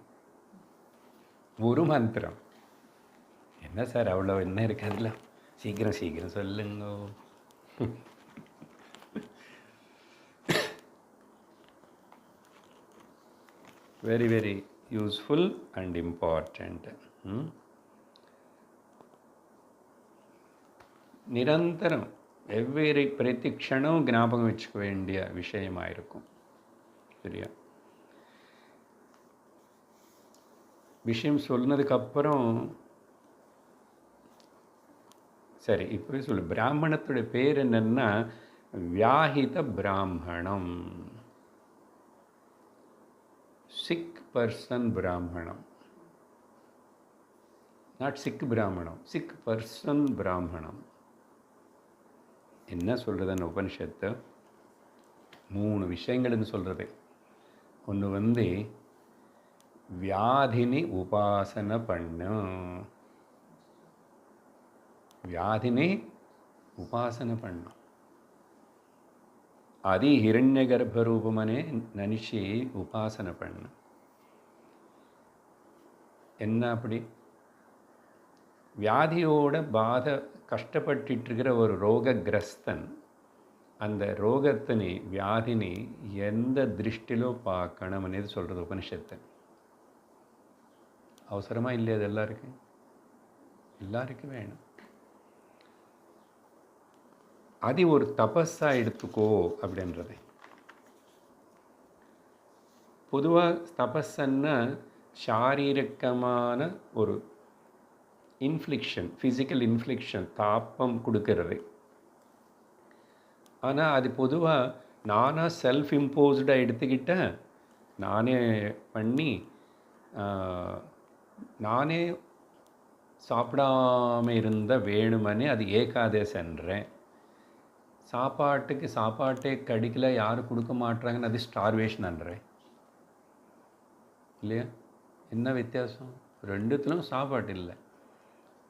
[SPEAKER 1] ஒரு மந்திரம் என்ன சார் அவ்வளோ என்ன இருக்குதுல்ல, சீக்கிரம் சொல்லுங்க. Very very useful and important. நிரந்தரம் பிரதி க்ஷணம் ஞாபகம் வச்சுக்க வேண்டிய விஷயமாக இருக்கும். சரியா? விஷயம் சொன்னதுக்கப்புறம் சரி, இப்போவே சொல்லு. பிராமணத்துடைய பேர் என்னன்னா வியாஹித பிராமணம், சிக் பர்சன் பிராமணம், நாட் சிக் பிராமணம், சிக் பர்சன் பிராமணம். என்ன சொல்கிறது அந்த உபனிஷத்து? 3 விஷயங்கள்னு சொல்கிறது. ஒன்று வியாதினி உபாசனை பண்ணு, வியாதினே உபாசனை பண்ணும். அது ஹிரண்ய கர்ப்பரூபமனே நினச்சி உபாசனை பண்ணு. என்ன அப்படி வியாதியோட கஷ்டப்பட்டுருக்கிற ஒரு ரோககிரஸ்தன், அந்த ரோகத்தினை வியாதினி எந்த திருஷ்டிலோ பார்க்கணும் అనేది சொல்கிறது உபனிஷத்து. அவசரமாக இல்லையா? அது எல்லாருக்கும் வேணும். அது ஒரு தபஸாக எடுத்துக்கோ அப்படின்றது. பொதுவாக தபஸ்ன்னா சாரீரகமான ஒரு இன்ஃப்ளிக்ஷன், ஃபிசிக்கல் இன்ஃப்ளிக்ஷன், தாப்பம் கொடுக்கறது. ஆனால் அது பொதுவாக நானாக செல்ஃப் இம்போஸ்டாக எடுத்துக்கிட்டேன், நானே பண்ணி நானே சாப்பிடாமல் இருந்த வேணுமனே அது ஏகாதேசன்றேன். சாப்பாட்டே கடிக்கல, யாரும் கொடுக்க மாட்டுறாங்கன்னு அது ஸ்டார்வேஷன்ன்றேன் இல்லையா? என்ன வித்தியாசம்? ரெண்டுத்திலும் சாப்பாட்டு இல்லை.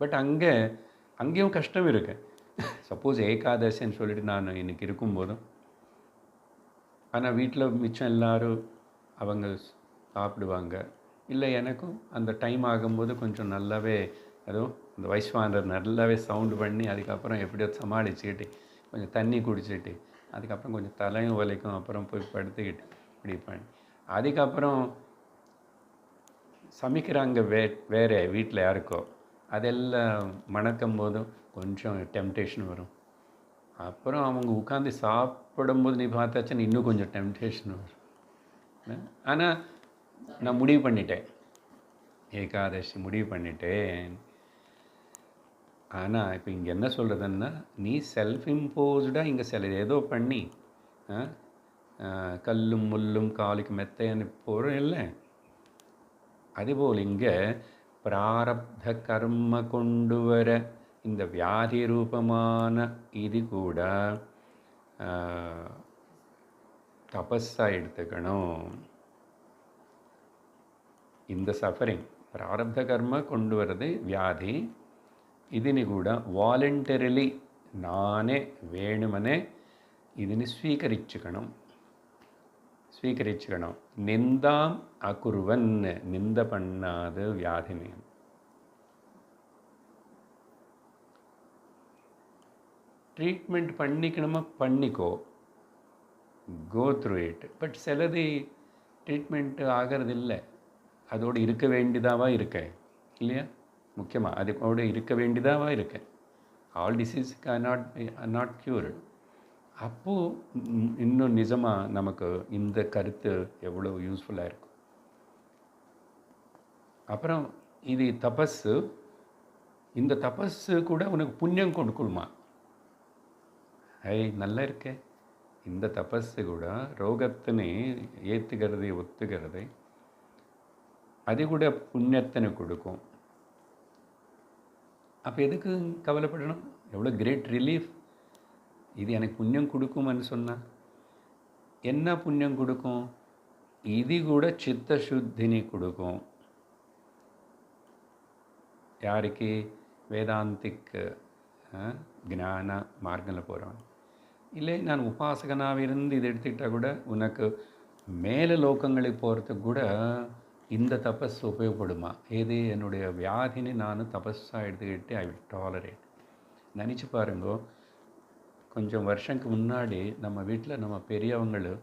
[SPEAKER 1] பட் அங்கேயும் கஷ்டம் இருக்கு. சப்போஸ் ஏகாதசின்னு சொல்லிட்டு நான் இன்னைக்கு இருக்கும்போதும், ஆனால் வீட்டில் மிச்சம் எல்லோரும் அவங்க சாப்பிடுவாங்க. இல்லை, எனக்கும் அந்த டைம் ஆகும்போது கொஞ்சம் நல்லாவே ஏதோ அந்த வைஸ்வானர் நல்லாவே சவுண்டு பண்ணி அதுக்கப்புறம் எப்படியோ சமாளிச்சுக்கிட்டு கொஞ்சம் தண்ணி குடிச்சிட்டு அதுக்கப்புறம் கொஞ்சம் தலையும் வலிக்கும், அப்புறம் போய் படுத்துக்கிட்டு இப்படி பண்ணி அதுக்கப்புறம் சமைக்கிறாங்க வேறு வீட்டில் யாருக்கோ, அதெல்லாம் மணக்கும் போதும் கொஞ்சம் டெம்டேஷன் வரும். அப்புறம் அவங்க உட்காந்து சாப்பிடும்போது நீ பார்த்தாச்சுன்னு இன்னும் கொஞ்சம் டெம்டேஷன் வரும். ஆனால் நான் முடிவு பண்ணிட்டேன், ஏகாதசி முடிவு பண்ணிட்டேன். ஆனால் இப்போ இங்கே என்ன சொல்கிறதுன்னா, நீ செல்ஃப் இம்போஸ்டாக இங்கே ஏதோ பண்ணி கல்லும் முள்ளும் காலுக்கு மெத்தைன்னு போகிறோம் இல்லை? அதுபோல் இங்கே பிராரப்த கர்ம கொண்டு வர இந்த வியாதி ரூபமான இது கூட தபஸாக எடுத்துக்கணும். இந்த சஃபரிங் ప్రారంధ కర్మ కొండు వరది వ్యాధి ఇదిని కూడా వాలంటరీలీ నానే వేణుమనే ഇതിനെ സ്വീകരിച്ചുക്കണം നിന്ദാം അകുർവൻ നിന്ദ പണ്ണാത് വ്യാധിനെ ட்ரீட்மெண்ட் பண்ணிக்கணுமா பண்ணிக்கோ, கோ த்ரூ இட். பட் சிலது ட்ரீட்மெண்ட்டு ஆகிறதில்லை, அதோடு இருக்க வேண்டியதாவா இருக்க இல்லையா? முக்கியமாக அதோடு இருக்க வேண்டியதாவா இருக்க. All disease not cured. அப்போது இன்னும் நிஜமாக நமக்கு இந்த கருத்து எவ்வளோ யூஸ்ஃபுல்லாக இருக்கும். அப்புறம் இது தபஸு, இந்த தபஸு கூட உனக்கு புண்ணியம் கொடுக்குமா? நல்லா இருக்கே, இந்த தபஸு கூட ரோகத்தினை ஏற்றுக்கிறதை ஒத்துக்கிறதை அது கூட புண்ணியத்தினை கொடுக்கும். அப்போ எதுக்கு கவலைப்படணும்? எவ்வளோ கிரேட் ரிலீஃப் இது. எனக்கு புண்ணியம் கொடுக்கும்னு சொன்னால் என்ன புண்ணியம் கொடுக்கும்? இது கூட சித்த சுத்தினி கொடுக்கும். யாருக்கு? வேதாந்திக் ஞான மார்க்கத்தில் போகிறவன். இல்லை நான் உபாசகனாக இருந்து இது எடுத்துக்கிட்டால் கூட உனக்கு மேலே லோகங்களுக்கு போகிறதுக்கு கூட இந்த தபஸ் உபயோகப்படுமா? ஏது என்னுடைய வியாதினி நான் தபஸாக எடுத்துக்கிட்டு ஐ வில் டாலரேட். நினச்சி பாருங்கோ, கொஞ்சம் வருஷத்துக்கு முன்னாடி நம்ம வீட்டில் நம்ம பெரியவங்களும்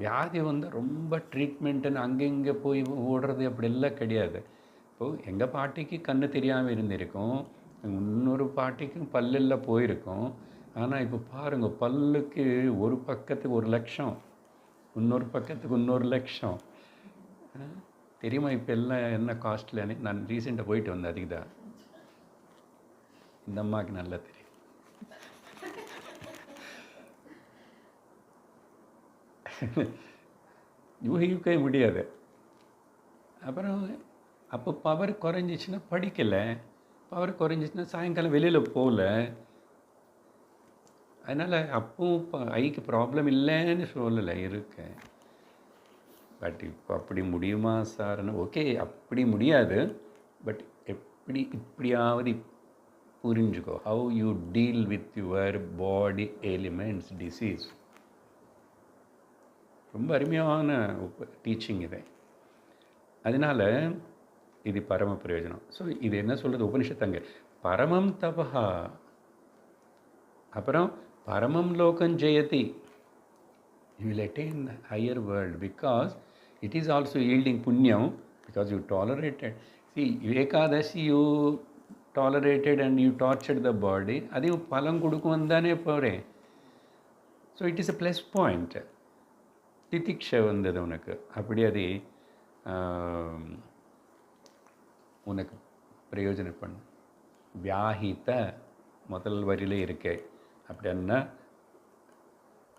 [SPEAKER 1] வியாதி வந்து ரொம்ப ட்ரீட்மெண்ட்டுன்னு அங்கங்கே போய் ஓடுறது அப்படிலாம் கிடையாது. இப்போது எங்கள் பாட்டிக்கு கண்ணு தெரியாமல் இருந்திருக்கும், இன்னொரு பாட்டிக்கும் பல்லில் போயிருக்கும். ஆனால் இப்போ பாருங்கள், பல்லுக்கு ஒரு பக்கத்துக்கு 1 லட்சம், இன்னொரு பக்கத்துக்கு 1 லட்சம். தெரியுமா இப்போ எல்லாம் என்ன காஸ்ட்லியானு? நான் ரீசெண்டாக போயிட்டு வந்தேன், அதுக்கு தான். இந்த அம்மாவுக்கு நல்லா தெரியும். யூகிக்கவே முடியாது. அப்புறம் அப்போ பவர் குறைஞ்சிச்சின்னா படிக்கலை, பவர் குறைஞ்சிச்சின்னா சாயங்காலம் வெளியில் போகல. அதனால் அப்பவும் இப்போ ஐக்கு ப்ராப்ளம் இல்லைன்னு சொல்லலை, இருக்கேன். பட் இப்போ அப்படி முடியுமா சார்னு? ஓகே, அப்படி முடியாது. பட் இப்படியாவது புரிஞ்சுக்கோ, how you deal with your body elements disease. ரொம்ப அருமையான டீச்சிங் இது. அதனால் இது பரம பிரயோஜனம். ஸோ இது என்ன சொல்கிறது உபனிஷத்தங்க? பரமம் தபஹா, அப்புறம் பரமம் லோகம் Jayati. You will attain higher world because it is also yielding punyam because you tolerated. See, Ekadashi you tolerated and you tortured the body. அது பலம் கொடுக்கும் தானே போகிறேன். So it is a plus point. திதிக்ஷை வந்தது உனக்கு, அப்படி அது உனக்கு பிரயோஜனம் பண்ணு. வியாஹித முதல் வரியிலே இருக்கே, அப்படின்னா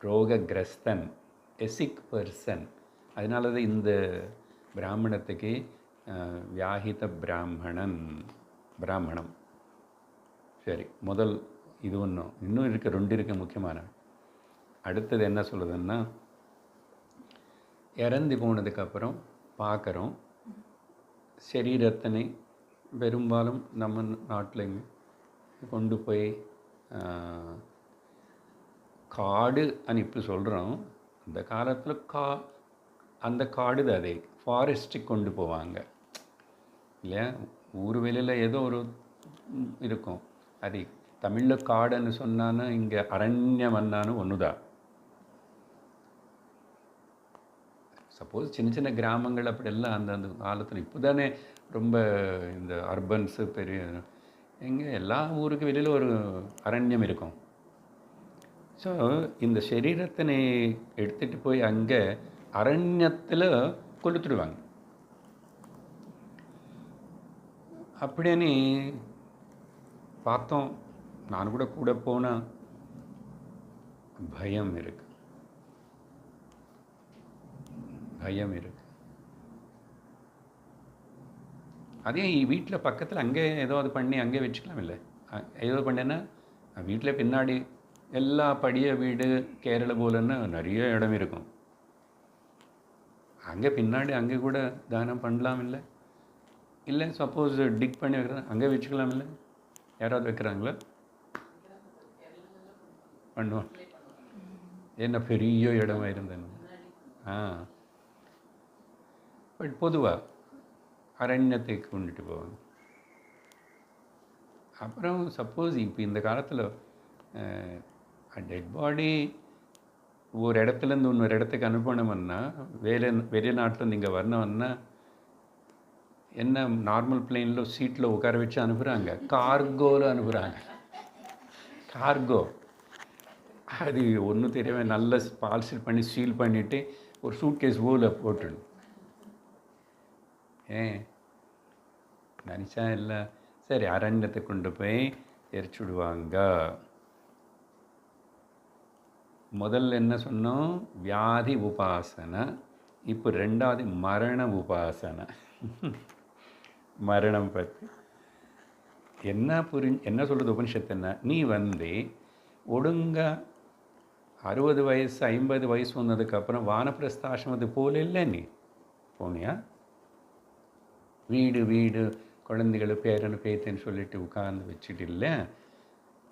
[SPEAKER 1] ரோககிரஸ்தன், எசிக் பர்சன். அதனால தான் இந்த பிராமணத்துக்கு வியாஹித பிராமணம். சரி, முதல் இது ஒன்றும் இன்னும் இருக்குது, 2 இருக்குது முக்கியமான. அடுத்தது என்ன சொல்லுதுன்னா, இறந்து போனதுக்கப்புறம் பார்க்குறோம் சரீரத்தினை பெரும்பாலும் நம்ம நாட்டில் கொண்டு போய் காடு అని இப்போ சொல்கிறோம். அந்த காலத்தில் அந்த காடு தான், அதை ஃபாரஸ்ட்டுக்கு கொண்டு போவாங்க இல்லையா? ஊர் வெளியில் ஏதோ ஒரு இருக்கும், அது தமிழில் காடுன்னு சொன்னான்னு இங்கே அரண்யமன்னான்னு ஒன்று தான். சப்போஸ் சின்ன சின்ன கிராமங்கள் அப்படியெல்லாம் அந்த காலத்தில், இப்போ தானே ரொம்ப இந்த அர்பன்ஸு பெரிய, எங்கே எல்லா ஊருக்கு வெளியில் ஒரு அரண்யம் இருக்கும். ஸோ இந்த சரீரத்தினை எடுத்துகிட்டு போய் அங்கே அரண்யத்தில் கொளுத்துடுவாங்க. அப்படின்னு பார்த்தோம். நான் கூட போனால் பயம் இருக்கு. அதே வீட்டில் பக்கத்தில் அங்கே ஏதாவது பண்ணி அங்கே வச்சுக்கலாம். இல்லை ஏதோ பண்ணேன்னா வீட்டில் பின்னாடி எல்லா படிய வீடு கேரள போலன்னா நிறைய இடம் இருக்கும், அங்கே பின்னாடி அங்கே கூட தானம் பண்ணலாம். இல்லை இல்லை சப்போஸ் டிக் பண்ணி வைக்கிறேன் அங்கே வச்சுக்கலாம். இல்லை யாராவது வைக்கிறாங்களா? பண்ணுவோம். என்ன பெரிய இடமா இருந்தேன்னு. பட் பொதுவாக அரண்யத்துக்கு கொண்டுட்டு போவாங்க. அப்புறம் சப்போஸ் இப்போ இந்த காலத்தில் டெட் பாடி ஒரு இடத்துலேருந்து இன்னொரு இடத்துக்கு அனுப்பணும்னா, வெளிநாட்டிலேருந்து இங்கே வரணும்னா என்ன நார்மல் பிளெயினில் சீட்டில் உட்கார வச்சு அனுப்புகிறாங்க, கார்கோவில் அனுப்புகிறாங்க. கார்கோ அது ஒன்றும் தெரியவே நல்ல பால்சல் பண்ணி சீல் பண்ணிவிட்டு ஒரு சூட் கேஸ் போல போட்டுடும். நினச்சா இல்லை. சரி, அரண்யத்தை கொண்டு போய் எரிச்சு விடுவாங்க. முதல்ல என்ன சொன்னோம்? வியாதி உபாசனை. இப்போ ரெண்டாவது மரண உபாசனை. மரணம் பற்றி என்ன சொல்கிறது உபனிஷத்து? என்ன, நீ ஒழுங்கா 60 வயசு 50 வயசு வந்ததுக்கப்புறம் வானப்பிரஸ்தாசிரமத்து போல இல்லை. நீ போனியா? வீடு குழந்தைகள் பேரனு பேத்தன்னு சொல்லிட்டு உட்கார்ந்து வச்சுட்டு இல்லை.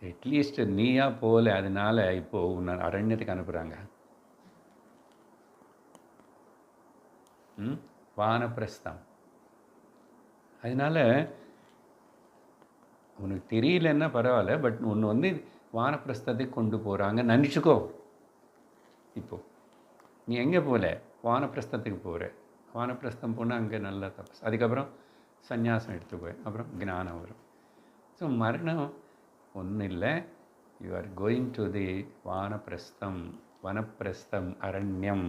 [SPEAKER 1] அட்லீஸ்ட் நீயா போல. அதனால இப்போது உன்னை அரண்யத்துக்கு அனுப்புகிறாங்க. வானப்பிரஸ்தம். அதனால் உனக்கு தெரியலன்னா பரவாயில்ல, பட் ஒன்று வானப்பிரஸ்தத்துக்கு கொண்டு போகிறாங்க நினச்சிக்கோ. இப்போது நீ எங்கே போகல, வானப்பிரஸ்தத்துக்கு போகிற. வானப்பிரஸ்தம் போனால் அங்கே நல்லா தபஸ், அதுக்கப்புறம் சந்நியாசம் எடுத்துக்குவேன், அப்புறம் ஞானம் வரும். ஸோ மரணம் ஒன்றும் இல்லை. You are going to the வனப்பிரஸ்தம் அரண்யம்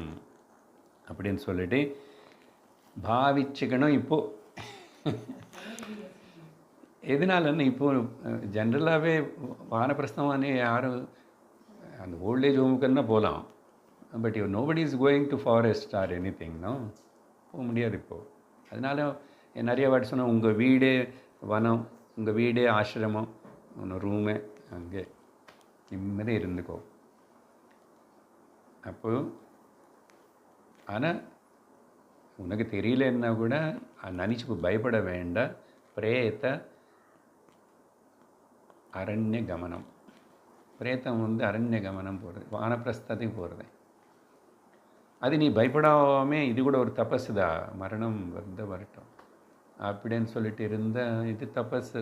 [SPEAKER 1] அப்படின்னு சொல்லிட்டு பாவிச்சுக்கணும். இப்போது எதனாலன்னு இப்போது ஜென்ரலாகவே வானப்பிரஸ்தமானே யாரும் அந்த ஓல்டேஜ் ஹோமுக்குன்னா போகலாம். But nobody is going to forest or any திங்னோ போக முடியாது இப்போது. அதனால நிறைய வாட்டி சொன்னால் உங்கள் வீடே வனம், உங்கள் வீடே ஆசிரமம், ஒன்று ரூமு, அங்கே நிம்மதி இருந்துக்கோ. அப்போது ஆனால் உனக்கு தெரியலன்னா கூட நினச்சி பயப்பட வேண்டாம். பிரேத்த அரண்ய கமனம். பிரேத்தம் அரண்ய கமனம் போகிறது, வானப்பிரஸ்தத்துக்கு போகிறது. அது நீ பயப்படாமல் இது கூட ஒரு தபஸு தான். மரணம் வரட்டும் அப்படின்னு சொல்லிட்டு இருந்த இது தபஸு.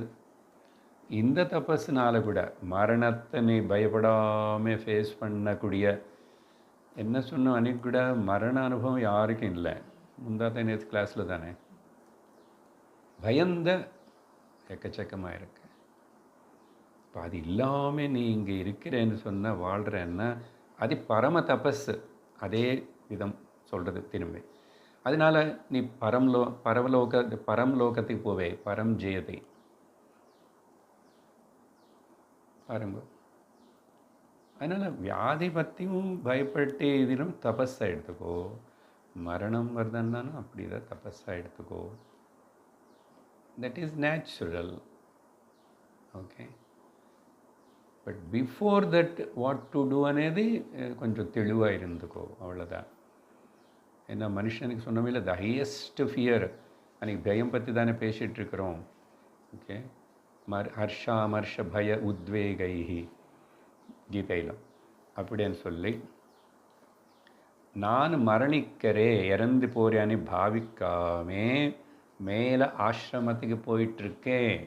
[SPEAKER 1] இந்த தபஸுனால கூட மரணத்தை நீ பயப்படாமல் ஃபேஸ் பண்ணக்கூடிய, என்ன சொன்னோம் அன்றைக்கி கூட, மரண அனுபவம் யாருக்கும் இல்லை. முந்தாத்த நேற்று கிளாஸில் தானே பயந்த எக்கச்சக்கமாக இருக்கு. இப்போ அது இல்லாமல் நீ இங்கே இருக்கிறேன்னு சொன்னால் வாழ்கிறேன்னா அது பரம தபஸு. அதே விதம் சொல்கிறது திரும்பி. அதனால் நீ பரம்லோகத்துக்கு போவே. பரம் ஜெயதை பாருங்க. அதனால் வியாதி பற்றியும் பயப்பட்டு இதிலும் தபஸாக எடுத்துக்கோ. மரணம் வருதுன்னாலும் அப்படி தான் தபஸாக எடுத்துக்கோ. That is natural. Okay, but before that what to do అనేది கொஞ்சம் தெளிவாக இருந்துக்கோ, அவ்வளோதான். ஏன்னா மனுஷனுக்கு சொன்னமே இல்லை, த ஹையஸ்ட் ஃபியர். அன்றைக்கி பயம் பற்றி தானே பேசிகிட்டு இருக்கிறோம். ஓகே, ஹர்ஷாமர்ஷ பய உத்வேகைஹி கீதையில் அப்படின்னு சொல்லி, நான் மரணிக்கிறே இறந்து போகிறேன்னு பாவிக்காமே மேலே ஆசிரமத்துக்கு போயிட்டுருக்கேன்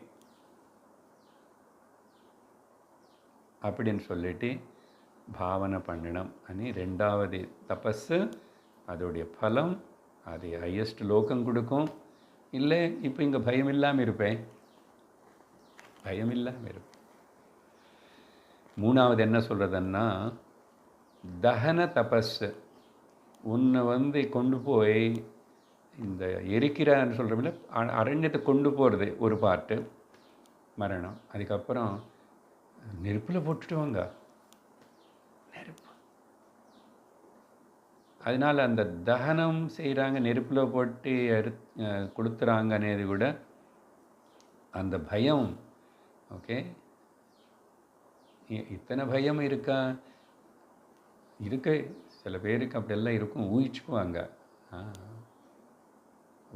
[SPEAKER 1] அப்படின்னு சொல்லிட்டு பாவனை பண்ணணும். అని ரெண்டாவது தபஸு. அதோடைய பலம் அது ஹையஸ்ட் லோகம் கொடுக்கும். இல்லை இப்போ இங்கே பயம் இல்லாமல் இருப்பேன், பயம் இல்லாமல் இருப்பேன். மூணாவது என்ன சொல்கிறதுன்னா தகன தபஸு. உன்னை கொண்டு போய் இந்த எரிக்கிறான்னு சொல்கிறோம்ல, அரண்யத்தை கொண்டு போகிறது ஒரு பாட்டு மரணம். அதுக்கப்புறம் நெருப்பில் போட்டுட்டுவாங்க, நெருப்பு. அதனால் அந்த தகனம் செய்கிறாங்க, நெருப்பில் போட்டு கொடுத்துறாங்கன்னது கூட அந்த பயம். ஓகே, இத்தனை பயம் இருக்கா? சில பேருக்கு அப்படியெல்லாம் இருக்கும், ஊகிச்சுக்குவாங்க.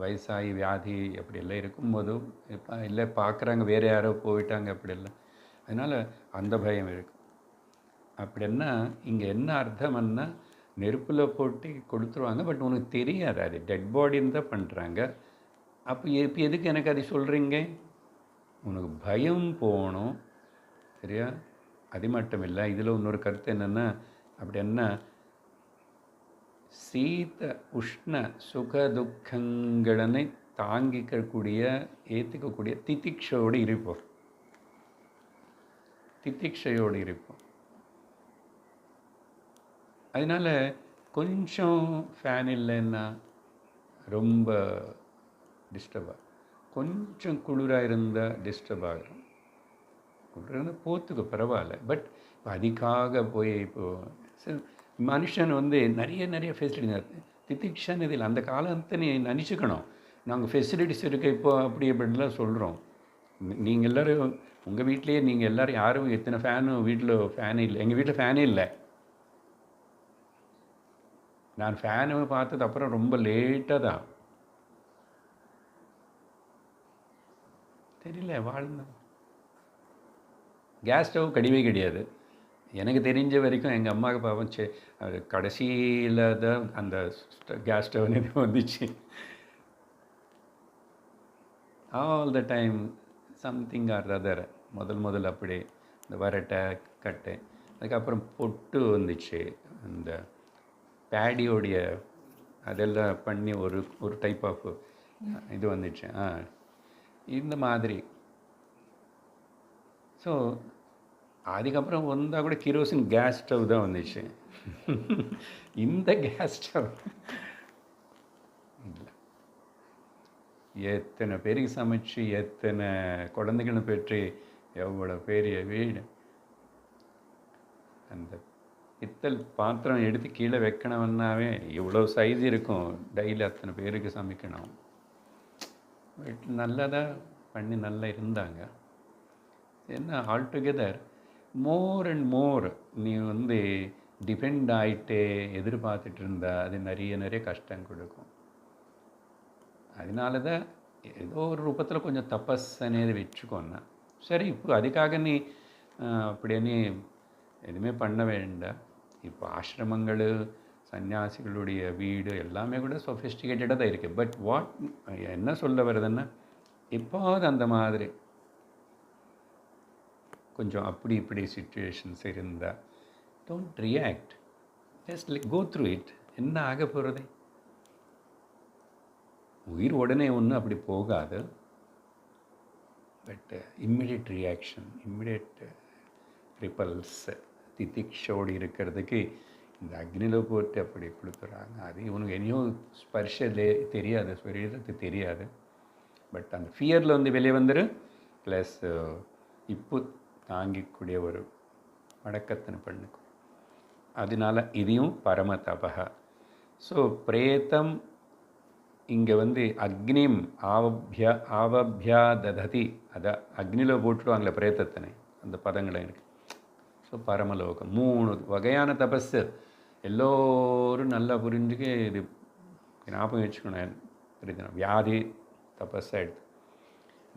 [SPEAKER 1] வயசாகி வியாதி அப்படியெல்லாம் இருக்கும்போதும் இப்போ இல்லை பார்க்குறாங்க வேறு யாரோ போயிட்டாங்க அப்படியெல்லாம், அதனால் அந்த பயம் இருக்கும். அப்படின்னா இங்கே என்ன அர்த்தம்னா, நெருப்பில் போட்டு கொடுத்துருவாங்க, பட் உனக்கு தெரியாது அது டெட் பாடின்னு தான் பண்ணுறாங்க. அப்போ இப்போ எதுக்கு எனக்கு அது சொல்கிறீங்க? உனக்கு பயம் போகணும், சரியா? அது மட்டும் இல்லை, இதில் இன்னொரு கருத்து என்னென்னா, அப்படின்னா சீத உஷ்ண சுக துக்கங்களை தாங்கிக்கக்கூடிய ஏற்றுக்கக்கூடிய திதிக்ஷையோடு இருப்போம். திதிக்ஷையோடு இருப்போம். அதனால் கொஞ்சம் ஃபேன் இல்லைன்னா ரொம்ப டிஸ்டர்ப் ஆகும், கொஞ்சம் குளிராக இருந்தால் டிஸ்டர்ப் ஆகிடும். குளிராக இருந்தால் போத்துக்கு பரவாயில்ல, பட் இப்போ அதுக்காக போய் இப்போது மனுஷன் நிறைய ஃபெசிலிட்டி திதிக்ஷன் இதில் அந்த காலத்தை நீ நினச்சிக்கணும். நாங்கள் ஃபெசிலிட்டிஸ் இருக்க இப்போ அப்படி அப்படின்லாம் சொல்கிறோம். நீங்கள் எல்லோரும் உங்கள் வீட்லேயே நீங்கள் எல்லோரும் யாரும் எத்தனை ஃபேனு வீட்டில் ஃபேனே இல்லை. எங்கள் வீட்டில் ஃபேனே இல்லை. நான் ஃபேனு பார்த்தது அப்புறம் ரொம்ப லேட்டாக தான் தெரியல வாழ்ந்தோம். கேஸ் ஸ்டவ் கிடையவே கிடையாது எனக்கு தெரிஞ்ச வரைக்கும். எங்கள் அம்மாவுக்கு பாவம் கடைசியில் தான் அந்த கேஸ் ஸ்டவ்னு வந்துச்சு. All the time something R other. முதல் அப்படி இந்த வரட்டை கட்டை, அதுக்கப்புறம் பொட்டு வந்துச்சு, அந்த பேடியோடைய அதெல்லாம் பண்ணி ஒரு டைப் ஆஃப் இது வந்துச்சு. இந்த மாதிரி. ஸோ அதுக்கப்புறம் வந்தால் கூட கிரோசின் கேஸ் ஸ்டவ் தான் வந்துச்சு. இந்த கேஸ் ஸ்டவ் இல்லை. எத்தனை பேருக்கு சமைச்சு, எத்தனை குழந்தைகளை பெற்று, எவ்வளோ பெரிய வீடு. அந்த பித்தல் பாத்திரம் எடுத்து கீழே வைக்கணும்னாவே இவ்வளோ சைஸ் இருக்கும். டெய்லி அத்தனை பேருக்கு சமைக்கணும். வீட்டில் நல்லதாக பண்ணி நல்லா இருந்தாங்க. என்ன ஆல்டுகெதர் மோர் அண்ட் மோர் நீ டிபெண்ட் ஆகிட்டே எதிர்பார்த்துட்டு இருந்தா அது நிறைய கஷ்டம் கொடுக்கும். அதனால தான் ஏதோ ஒரு ரூபத்தில் கொஞ்சம் தபஸ் అనేది வச்சுக்கோன்னா சரி. இப்போ அதுக்காக நீ அப்படியே எதுவுமே பண்ண வேண்டாம். இப்போ ஆசிரமங்கள், சன்னியாசிகளுடைய வீடு எல்லாமே கூட சொஃபிஸ்டிகேட்டடாக தான் இருக்குது. பட் என்ன சொல்ல வருதுன்னா, இப்போது அந்த மாதிரி கொஞ்சம் அப்படி இப்படி சிச்சுவேஷன்ஸ் இருந்தால் don't react, just go through it. என்ன ஆக போகிறது? உயிர் உடனே ஒன்று அப்படி போகாது. But immediate reaction, immediate ripples, திதிக்ஷோடு இருக்கிறதுக்கு இந்த அக்னியில் போட்டு அப்படி கொடுக்குறாங்க. அது இவனுக்கு என்னையும் ஸ்பர்ஷலே தெரியாது, சரீரத்துக்கு தெரியாது. பட் அந்த ஃபியரில் வெளியே வந்துடும். ப்ளஸ் இப்போ தாங்கிக்கூடிய ஒரு வடக்கத்தனை பண்ணுக்கும். அதனால இதையும் பரம தபக. ஸோ பிரேத்தம் இங்கே அக்னிம் ஆவபியா தததி, அதை அக்னியில் போட்டுடுவாங்களே பிரேத்தத்தனை, அந்த பதங்களை எனக்கு. ஸோ பரமலோகம் 3 வகையான தபஸ். எல்லோரும் நல்லா புரிஞ்சுக்க இது ஞாபகம் வச்சுக்கணும். புரியுது? வியாதி தபஸாக எடுத்து,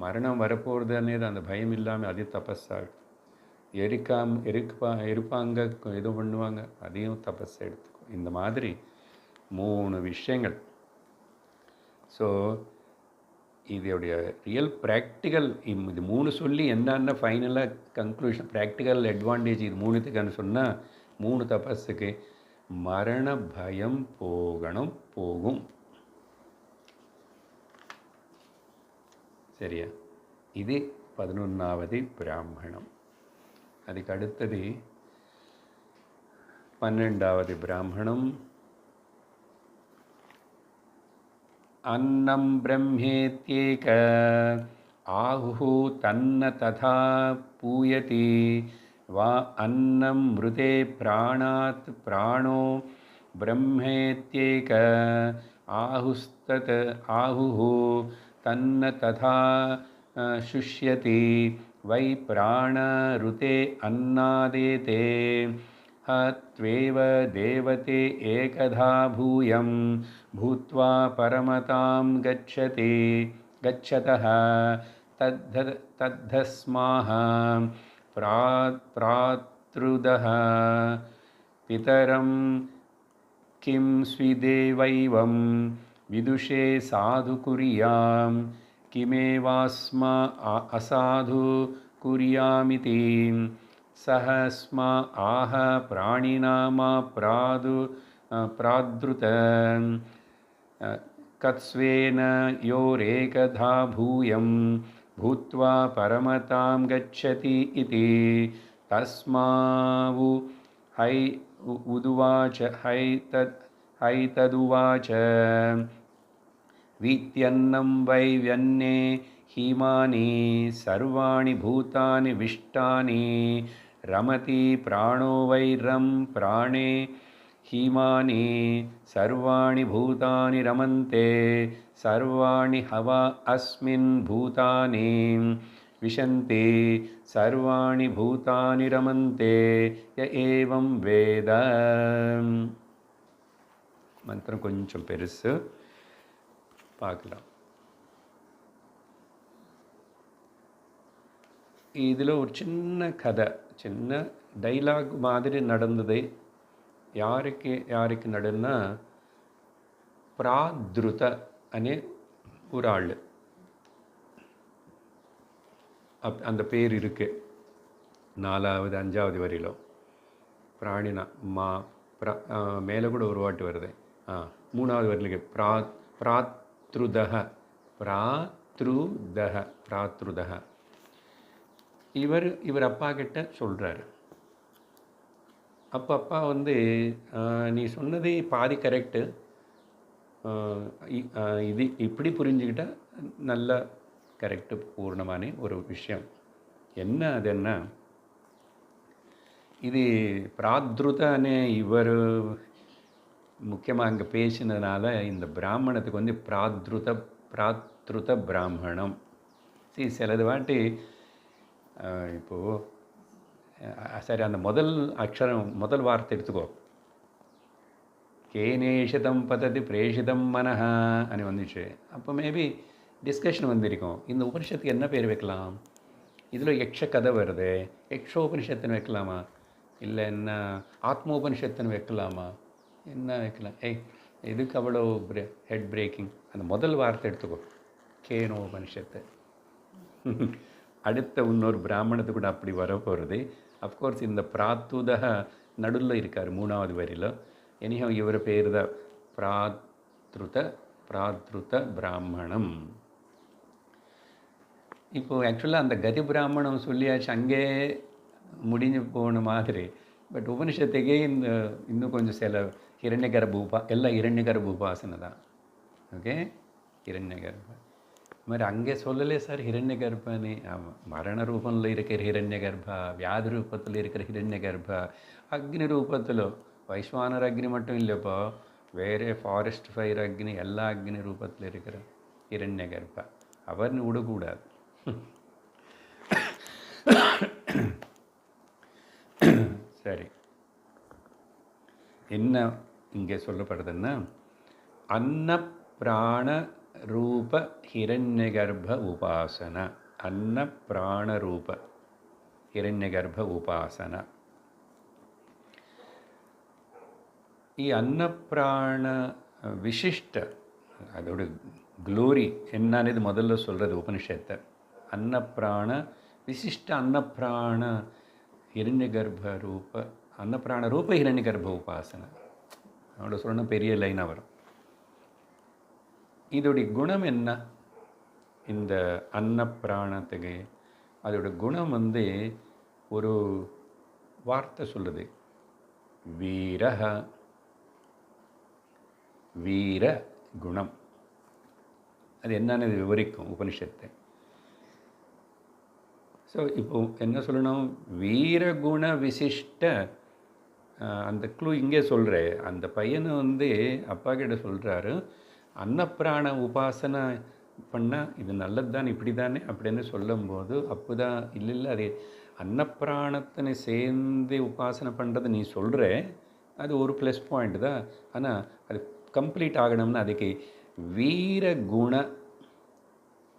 [SPEAKER 1] மரணம் வரப்போகிறது అనేది அந்த பயம் இல்லாமல் அது தபஸாக இருப்பாங்க, இது பண்ணுவாங்க, அதையும் தபஸ் எடுத்துக்கும். இந்த மாதிரி 3 விஷயங்கள். ஸோ இதோடைய ரியல் ப்ராக்டிக்கல் இது 3 சொல்லி என்னென்ன ஃபைனலாக கன்க்ளூஷன், ப்ராக்டிக்கல் அட்வான்டேஜ் இது 3த்துக்குன்னு சொன்னால், 3 தபஸுக்கு மரண பயம் போகும். சரியா? இது 11வது பிராமணம். அதுக்கு அடுத்தது 12வது பிராமணம். अन्नं ब्रह्मेत्येक आहुः तन्न तथा पूयति वा अन्नं मृते प्राणात् प्राणो ब्रह्मेत्येक आहुः तन्न तथा शुष्यति वै प्राणऋते अन्नादेते त्वेव देवते एकधा भूयं भूत्वा परमतां गच्छतः तद्धस्माः प्रातृदः पितरं किं स्विदेवैवं विदुषे साधु कुर्यां किमेवास्मा असाधु कुर्यामिति सह स्मा आह प्राणिनामा प्रादृत कत्स्वेन योरेकधा भूयं भूत्वा परमतां गच्छति इति तस्मावु है उदुवाच हैतदुवाच वीत्यन्नं वै व्यन्ये हीमानि सर्वाणि भूतानि विष्टानि रमति प्राणो वैरं प्राणे हीमानि सर्वाणि भूतानि रमन्ते सर्वाणि हवा अस्मिन् भूतानि विशन्ति सर्वाणि भूतानि रमन्ते य एवं वेद மந்திரம் கொஞ்சம் பெருசு பார்க்கலாம். இதில் ஒரு சின்ன கதை, சின்ன டைலாக் மாதிரி நடந்தது. யாருக்கு நடுன்னா பிராத்ருத அనే ஒரு ஆள், அந்த பேர் இருக்கு 4வது 5வது வரியிலோ. பிராணினா மேலே கூட ஒரு வாட்டு வருது. 3வது வரியிலுக்கு பிராத்ருதக இவர் அப்பா கிட்ட சொல்கிறாரு. அப்பா வந்து நீ சொன்னது பாதி கரெக்டு, இது இப்படி புரிஞ்சுக்கிட்டால் நல்ல கரெக்டு, பூர்ணமான ஒரு விஷயம். அது என்ன, இது பிராத்ருத அనే இவர் முக்கியமாக அங்கே பேசினதுனால இந்த பிராமணத்துக்கு வந்து பிராத்ருத பிராமணம். சிலது வாட்டி இப்போது சரி, அந்த முதல் அக்ஷரம், முதல் வார்த்தை எடுத்துக்கோ. கேனேஷிதம் பததி பிரேஷிதம் மனஹா అని வந்துச்சு. அப்போ மேபி டிஸ்கஷன் வந்திருக்கும், இந்த உபனிஷத்துக்கு என்ன பேர் வைக்கலாம். இதில் யக்ஷ கதை வருது, யக்ஷோபனிஷத்துன்னு வைக்கலாமா, இல்லை என்ன ஆத்மோபனிஷத்துன்னு வைக்கலாமா, என்ன வைக்கலாம். எதுக்கு அவ்வளோ ஹெட் பிரேக்கிங். அந்த முதல் வார்த்தை எடுத்துக்கோ, கேனோபனிஷத்து. அடுத்த இன்னொரு பிராமணத்து கூட அப்படி வரப்போகிறது. அஃப்கோர்ஸ் இந்த பிராத்துதக நடுவில் இருக்கார் 3வது வரியில். எனிஹோ இவர் பேர் தான் பிராத்ருத பிராமணம். இப்போது ஆக்சுவலாக அந்த கதி பிராமணம் சொல்லியாச்சு, அங்கே முடிஞ்சு போன மாதிரி. பட் உபனிஷத்துக்கே இன்னும் கொஞ்சம் சில ஹிரண்யகர்ப எல்லாம் ஹிரண்யகர்ப உபாசனை தான். ஓகே, ஹிரண்யகர்ப మరి அங்கே சொல்லலே சார் ஹிரண்யகர்பனே. ஆமாம், மரண ரூபத்தில் இருக்கிற ஹிரண்யகர்பா, வியாதி ரூபத்தில் இருக்கிற ஹிரண்யகர்பா, அக்னி ரூபத்தில் வைஸ்வானர் அக்னி மட்டும் இல்லைப்போ, வேறு ஃபாரஸ்ட் ஃபயர் அக்னி, எல்லா அக்னி ரூபத்தில் இருக்கிற ஹிரண்யகர்பா, அவர்னு விடக்கூடாது. சரி, என்ன இங்கே சொல்லப்படுதுன்னா, அன்ன பிராண ரூப ஹிரண்யகர்ப உபாசன. அன்ன பிராண ரூப ஹிரண்யகர்ப உபாசன. ಈ ಅನ್ನಪ್ರಾಣ ವಿಶಿಷ್ಟ அதோட க்ளோரி என்னன்னு முதல்ல சொல்கிறது உபனிஷத்தை. அன்னப்பிராண விசிஷ்ட அன்னப்பிராண ஹிரண்யகர்ப ரூப அன்னப்பிராண ரூப ஹிரண்யகர்ப உபாசனை. அவனோட சொல்லணும் பெரிய லைனாக வரும். இதோடைய குணம் என்ன, இந்த அன்னப்பிராணத்துக்கு அதோட குணம் வந்து ஒரு வார்த்தை சொல்லுது, வீரஹ. வீர குணம் அது என்னன்னு விவரிக்கும் உபனிஷத்தை. ஸோ இப்போ என்ன சொல்லணும், வீரகுண விசிஷ்ட. அந்த க்ளூ இங்கே சொல்கிறேன். அந்த பையனை வந்து அப்பா கிட்ட சொல்கிறாரு, அன்னப்பிராண உபாசனை பண்ணால் இது நல்லது தான், இப்படி தானே அப்படின்னு சொல்லும்போது, அப்போ தான் இல்லை அது அன்னப்பிராணத்தினை சேர்ந்து உபாசனை பண்ணுறது நீ சொல்கிற, அது ஒரு ப்ளஸ் பாயிண்ட் தான். ஆனால் அது ಕಂಪ್ಲೀಟ್ ಆಗணும்னா ಅದಕ್ಕೆ ವೀರಗುಣ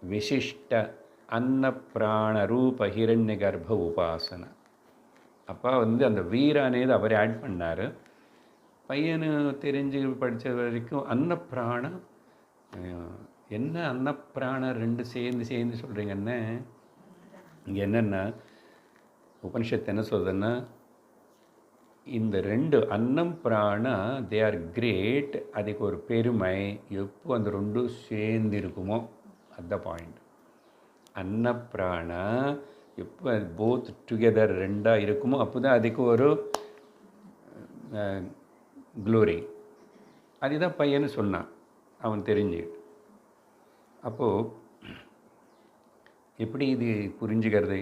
[SPEAKER 1] ವಿಶಿಷ್ಟ அன்ன பிராண ரூப ஹிரண்ய கர்ப்ப உபாசனை. அப்பா வந்து அந்த வீரானேது அவர் ஆட் பண்ணார். பையனு தெரிஞ்சு படித்த வரைக்கும் அன்னப்பிராண, என்ன அன்னப்பிராண ரெண்டு சேர்ந்து சொல்கிறீங்கன்னு. இங்கே என்னென்னா உபனிஷத்து என்ன சொல்கிறதுன்னா, இந்த ரெண்டு அன்னம் பிராண தே ஆர் கிரேட். அதுக்கு ஒரு பெருமை எப்போ அந்த ரெண்டும் சேர்ந்து இருக்குமோ அட் த பாயிண்ட். அன்னப்பிராண எப்போ போத் டுகெதர் ரெண்டாக இருக்குமோ அப்போ தான் அதுக்கு ஒரு க்ளோரி. அதுதான் பையன்னு சொன்னான் அவன் தெரிஞ்சுக்கிட்டு. அப்போது எப்படி இது புரிஞ்சுக்கிறது?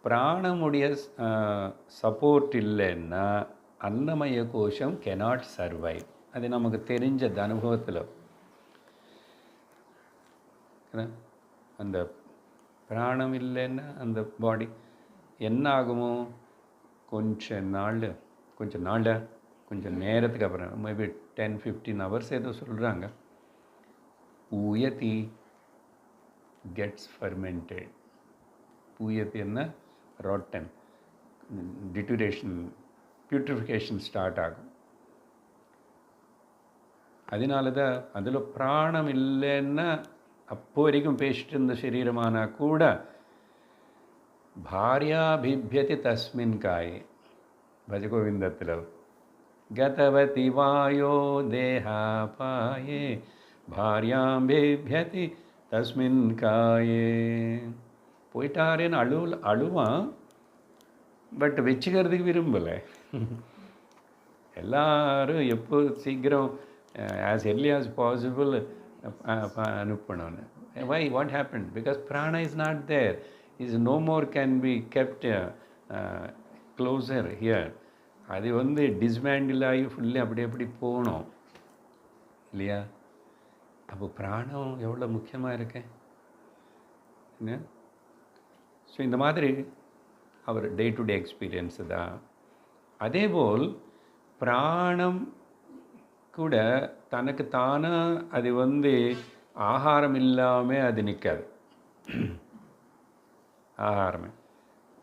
[SPEAKER 1] பிராணமுடைய சப்போர்ட் இல்லைன்னா அன்னமய கோஷம் கெனாட் சர்வைவ். அது நமக்கு தெரிஞ்ச அனுபவத்தில். அந்த பிராணம் இல்லைன்னா அந்த பாடி என்ன ஆகுமோ, கொஞ்சம் நேரத்துக்கு அப்புறம் மேபி 10-15 hours ஏதோ சொல்கிறாங்க, பூயதி கெட்ஸ் ஃபர்மெண்டட். பூயதி என்ன ராட்டன், டிட்டூரேஷன், பியூட்ரிஃபிகேஷன் ஸ்டார்ட் ஆகும். அதனால தான் அதில் பிராணம் இல்லைன்னா அப்போ வரைக்கும் பேசிட்டு இருந்த சரீரமானா கூட பாரியாபிபியதி தஸ்மின் காயே. பஜகோவிந்தத்தில் கதவதி வாயோ தேஹாபாயே பாரியாபிபியதி தஸ்மின் காயே. போயிட்டாரேன்னு அழுவான், பட் வச்சுக்கிறதுக்கு விரும்பலை. எல்லாரும் எப்போ சீக்கிரம் as early as possible அனுப்பணும். Why? What happened? Because prana is not there. Is no more can be kept closer here. அது வந்து டிஸ்மேண்டில் ஆகி ஃபுல்லி அப்படி போகணும் இல்லையா? அப்போ பிராணம் எவ்வளோ முக்கியமாக இருக்கு. ஸோ இந்த மாதிரி அவர் டே டு டே எக்ஸ்பீரியன்ஸு தான். அதேபோல் பிராணம் கூட தனக்கு தானாக அது வந்து ஆகாரம் இல்லாமல் அது நிற்காது. ஆகாரமே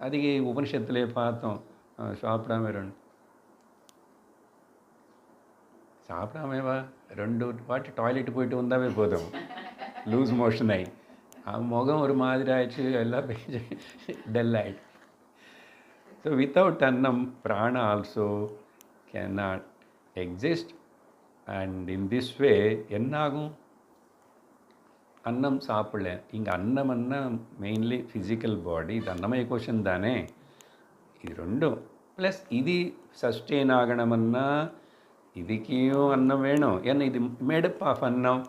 [SPEAKER 1] அதுக்கு உபனிஷத்துலே பார்த்தோம், சாப்பிடாமேவா 2 வாட்டி டாய்லெட்டு போயிட்டு வந்தாவே போதும், லூஸ் மோஷன் ஆகி முகம் ஒரு மாதிரி ஆயிடுச்சு, எல்லாம் பேஜ் டல் ஆகிடுச்சு. ஸோ வித்தவுட் அன்னம் பிராண also can not exist. And in this way என்னாகும்? அன்னம் சாப்பிடல. இங்கே அன்னம்னா மெயின்லி ஃபிசிக்கல் பாடி, இது அன்னமய கோஷன் தானே. இது ரெண்டும் ப்ளஸ் இது சஸ்டெயின் ஆகணும்னா இதுக்கும் அன்னம் வேணும். ஏன்னா இது மேடப் ஆஃப் அன்னம்,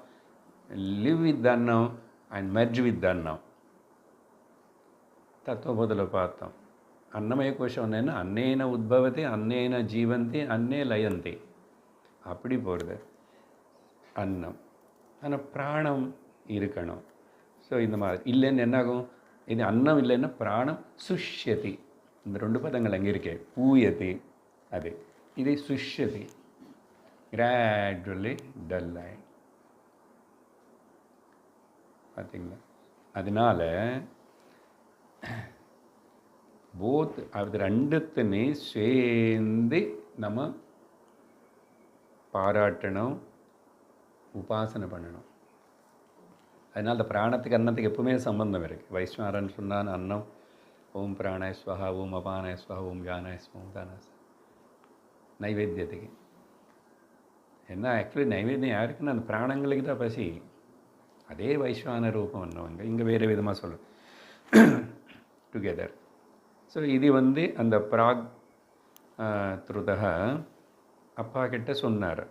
[SPEAKER 1] லிவ் வித் அன்னம் அண்ட் மெர்ஜ் வித் அன்னம். தத்துவபோதில் பார்த்தோம். அன்னமய கோஷம் என்னென்னா அன்னேன உத்பவத்தை அன்னேன ஜீவந்தி அன்னே லயந்தி, அப்படி போகிறது அன்னம். ஆனால் பிராணம் இருக்கணும். ஸோ இந்த மாதிரி இல்லைன்னு என்னாகும்? இது அன்னம் இல்லைன்னா பிராணம் சுஷ்யதி. இந்த 2 பதங்கள் அங்கே இருக்கே, பூயதி அது, இது சுஷ்யதி, கிராஜுவலி டல் ஆகி. பார்த்தீங்களா? அதனால போத் அது ரெண்டுத்துமே சேர்ந்து நம்ம பாராட்டணும், உபாசனை பண்ணணும். அதனால் அந்த பிராணத்துக்கு அன்னத்துக்கு எப்பவுமே சம்பந்தம் இருக்குது. வைஸ்வரன் சொன்னான் அன்னம் ஓம் பிராணாய ஸ்வஹா ஓம் அபானாய ஸ்வஹா ஓம் வியானாய ஸ்வஹா ஓம் தானாய நைவேத்தியத்துக்கு. என்ன ஆக்சுவலி நைவேத்தியம் யாருக்குன்னு அந்த பிராணங்களுக்கு தான் பசி. அதே வைஸ்வான ரூபம் வந்தவங்க இங்கே வேறு விதமாக சொல்லுவோம் டுகெதர். ஸோ இது வந்து அந்த பிராக் த்ருதக அப்பா கிட்ட சொன்னார்.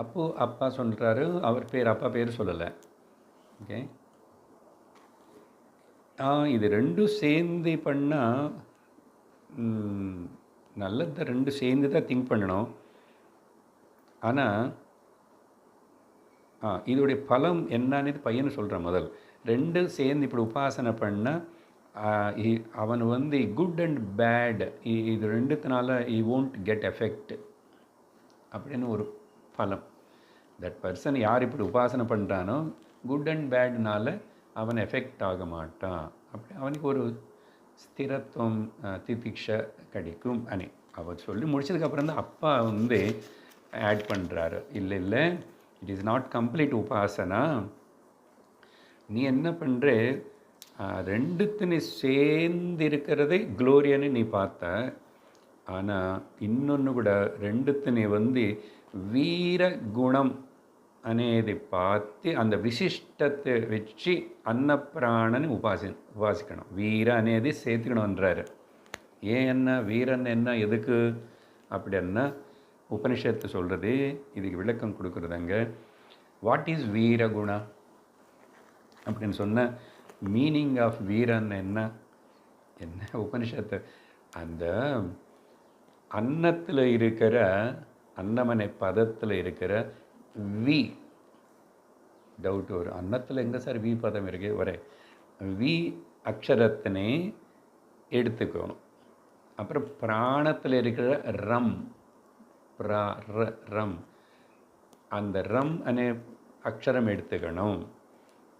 [SPEAKER 1] அப்போது அப்பா சொல்கிறாரு, அவர் பேர் அப்பா பேர் சொல்லலை. ஓகே, இது ரெண்டும் சேர்ந்து பண்ணால் நல்லது. ரெண்டு சேர்ந்து தான் திங்க் பண்ணணும். ஆனால் இதோடைய பலம் என்னன்னு பையனை சொல்கிறேன். முதல் ரெண்டும் சேர்ந்து இப்படி உபாசனை பண்ணால் அவன் வந்து குட் அண்ட் பேட் இது ரெண்டுத்தினால ஈ won't கெட் எஃபெக்ட் அப்படின்னு ஒரு பலம். தட் பர்சன் யார் இப்படி உபாசனை பண்ணுறானோ குட் அண்ட் பேட்னால அவன் எஃபெக்ட் ஆக மாட்டான். அப்படி அவனுக்கு ஒரு ஸ்திரத்துவம் திதிக்ஷை கிடைக்கும் அனி அவர் சொல்லி முடிச்சதுக்கப்புறம் தான் அப்பா வந்து ஆட் பண்ணுறாரு. இல்லை இட் இஸ் நாட் கம்ப்ளீட் உபாசனா. நீ என்ன பண்ணுற, ரெண்டுத்தினு சேர்ந்து இருக்கிறதே க்ளோரியன்னு நீ பார்த்த. ஆனால் இன்னொன்று கூட ரெண்டுத்தினி வந்து வீர குணம் అనేది பார்த்து அந்த விசிஷ்டத்தை வச்சு அன்னப்பிராணனை உபாசிக்கணும். வீர అనేది சேர்த்துக்கணுன்றாரு. ஏன் என்ன வீரன் என்ன எதுக்கு அப்படின்னா உபனிஷத்து சொல்கிறது, இதுக்கு விளக்கம் கொடுக்குறதாங்க. வாட் இஸ் வீரகுணா அப்படின்னு சொன்ன மீனிங் ஆஃப் வீரன் என்ன உபனிஷத்து அந்த அன்னத்தில் இருக்கிற அன்னமனை பதத்தில் இருக்கிற வி டவுட் வரும். அன்னத்தில் எங்கே சார் வி பதம் இருக்கு? ஒரே வி அக்ஷரத்தினை எடுத்துக்கணும். அப்புறம் பிராணத்தில் இருக்கிற ரம் ரம் அந்த ரம் அనే அக்ஷரம் எடுத்துக்கணும்.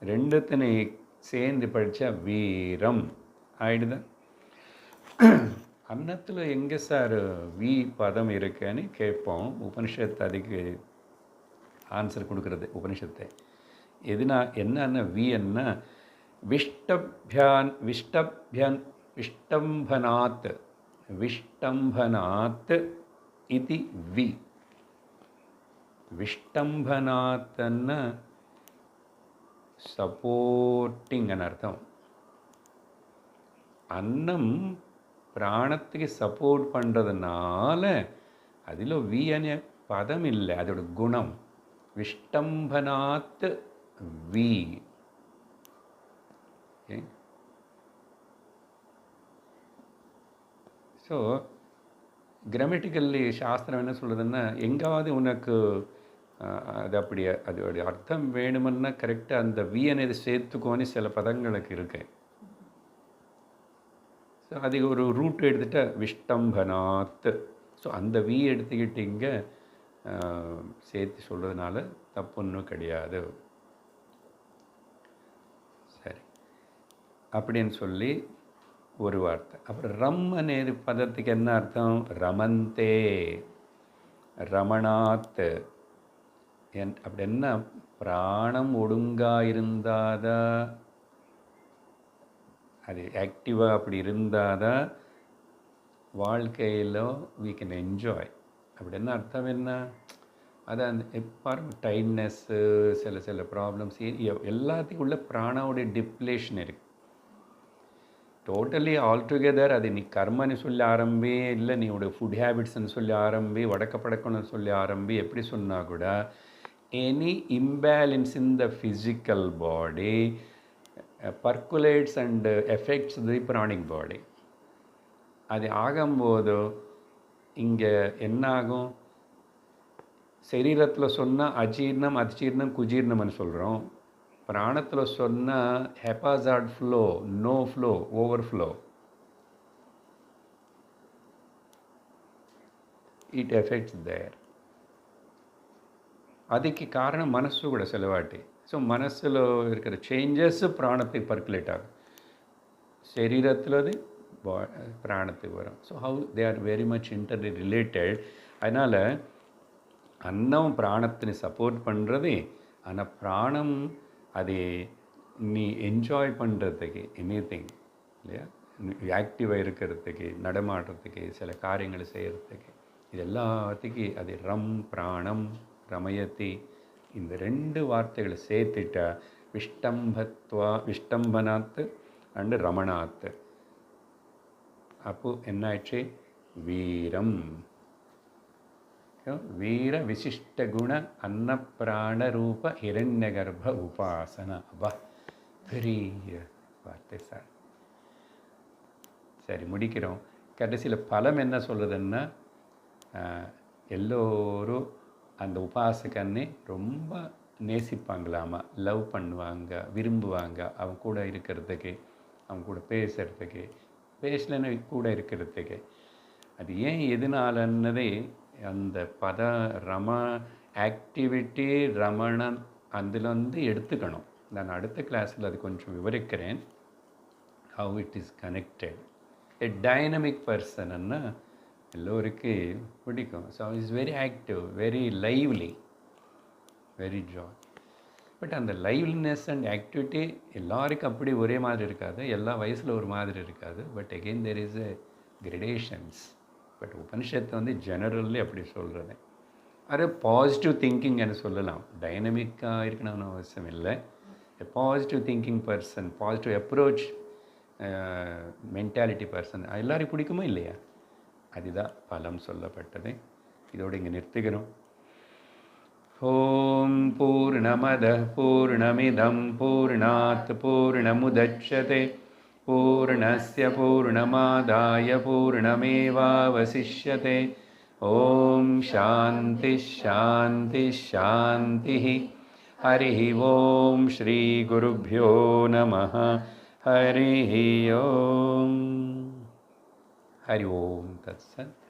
[SPEAKER 1] ரெண்டுத்தினை சேர்ந்து படித்தா வீரம் ஆயிடுதான். அன்னத்தில் எங்கே சார் வி பதம் இருக்குன்னு கேட்போம். உபனிஷத்து அதுக்கு ஆன்சர் கொடுக்குறது உபனிஷத்தை. எதுனா என்னன்னா வி என்ன விஷ்டம்பனாத் இது வி. விஷ்டம்பனாத்ன்னா சப்போர்ட்டிங் అని అర్థం. அன்னம் பிராணத்துக்கு சப்போர்ட் பண்ணுறதுனால அதில் வி அనే பதம் இல்லை, அதோட குணம் விஷ்டம்பனாத் வி. ஸோ கிராமட்டிக்கல்லி சாஸ்திரம் என்ன சொல்லுதுன்னா, எங்காவது உனக்கு அது அப்படியே அதோடைய அர்த்தம் வேணுமுன்னா கரெக்டாக அந்த வி అనేది சேர்த்துக்கோன்னு சில பதங்களுக்கு இருக்கு. ஸோ அது ஒரு ரூட் எடுத்துகிட்டா விஷ்டம்பனாத். ஸோ அந்த வி எடுத்துக்கிட்டிங்க சேர்த்து சொல்கிறதுனால தப்பு ஒன்றும் கிடையாது. சரி அப்படின்னு சொல்லி ஒரு வார்த்தை. அப்புறம் ரம் అనేది பதத்துக்கு என்ன அர்த்தம்? ரமந்தே ரமணாத். அப்படி என்ன பிராணம் ஒழுங்காக இருந்தாதான், அது ஆக்டிவாக அப்படி இருந்தாதான் வாழ்க்கையில் we can enjoy. அப்படி என்ன அர்த்தம் என்ன? அது அந்த பாருங்க டைட்னஸ்ஸு சில ப்ராப்ளம்ஸ் எல்லாத்துக்கும் உள்ள பிராணாவோடைய டிப்ளேஷன் இருக்குது. டோட்டலி ஆல்டுகெதர் அது நீ கர்மன்னு சொல்லி ஆரம்பி, இல்லை நீ உடைய ஃபுட் ஹேபிட்ஸ்ன்னு சொல்லி ஆரம்பி, வடக்க பழக்கம்னு சொல்லி ஆரம்பி, எப்படி சொன்னால் கூட any imbalance in the physical body percolates and affects the pranic body. அது ஆகும்போது இங்கே என்ன ஆகும்? சரீரத்தில் சொன்னால் அஜீர்ணம் அதிஜீர்ணம் குஜீர்ணம்னு சொல்கிறோம். பிராணத்தில் சொன்னால் haphazard flow, no flow, over flow. It affects there. அதுக்கு காரணம் மனசு கூட செலவாட்டி. ஸோ மனசில் இருக்கிற சேஞ்சஸ் பிராணத்துக்கு பர்க்குலேட் ஆகும், சரீரத்தில் அது பிராணத்துக்கு வரும். So how they are very much interrelated. அதனால் அன்னம் பிராணத்தினை சப்போர்ட் பண்ணுறது. ஆனால் பிராணம் அதை நீ என்ஜாய் பண்ணுறதுக்கு எனிதிங் இல்லையா, ஆக்டிவாக இருக்கிறதுக்கு, நடமாடுறதுக்கு, சில காரியங்களை செய்கிறதுக்கு, இது எல்லாத்துக்கும் அது ரம் பிராணம் ரமயத்தி இந்த ரெண்டு வார்த்தைகளை சேர்த்துட்டா விஷ்டம்பனாத் அண்டு ரமணாத். அப்போ என்ன ஆயிடுச்சு? வீரம். வீர விசிஷ்ட குண அன்னப்பிராண ரூப ஹிரண்ய கர்ப்ப உபாசனா. அப்பா பெரிய வார்த்தை சார். சரி முடிக்கிறோம். கடைசியில் பலம் என்ன சொல்கிறதுன்னா, எல்லோரும் அந்த உபாசகன்னே ரொம்ப நேசிப்பாங்களாமா, லவ் பண்ணுவாங்க, விரும்புவாங்க, அவங்க கூட இருக்கிறதுக்கு. அவங்க கூட பேசுகிறதுக்கு, பேசலைன்னு கூட இருக்கிறதுக்கு. அது ஏன் எதனாலன்னதே அந்த பத ரம ஆக்டிவிட்டி ரமணன் அதில் வந்து எடுத்துக்கணும். நான் அடுத்த கிளாஸில் அது கொஞ்சம் விவரிக்கிறேன். How it is connected. A dynamic பர்சன்னா எல்லோருக்கும் பிடிக்கும். So is very active, very lively, very joy. But அந்த லைவ்லினஸ் அண்ட் ஆக்டிவிட்டி எல்லாருக்கும் அப்படி ஒரே மாதிரி இருக்காது, எல்லா வயசில் ஒரு மாதிரி இருக்காது. But again there is a gradations. But உபனிஷத்தை வந்து ஜெனரல்லி அப்படி சொல்கிறது. அது பாசிட்டிவ் திங்கிங்னு சொல்லலாம். டைனமிக்காக இருக்கணும்னு அவசியம் இல்லை. எ positive thinking person, positive approach mentality person எல்லாரையும் பிடிக்குமோ இல்லையா? அதுதான் பலம் சொல்லப்பட்டது. இதோடு இங்கே நிறுத்துகிறோம். ஓம் பூர்ணமதః பூர்ணமிதம் பூர்ணாத் பூர்ணமுதச்யதே பூர்ணஸ்ய பூர்ணமாதாய பூர்ணமேவாவசிஷ்யதே. ஓம் சாந்தி சாந்தி சாந்தி. ஹரி ஓம் ஸ்ரீ குருப்யோ நமः. ஹரி ஓம். ஹரி ஓம் தத்சத்.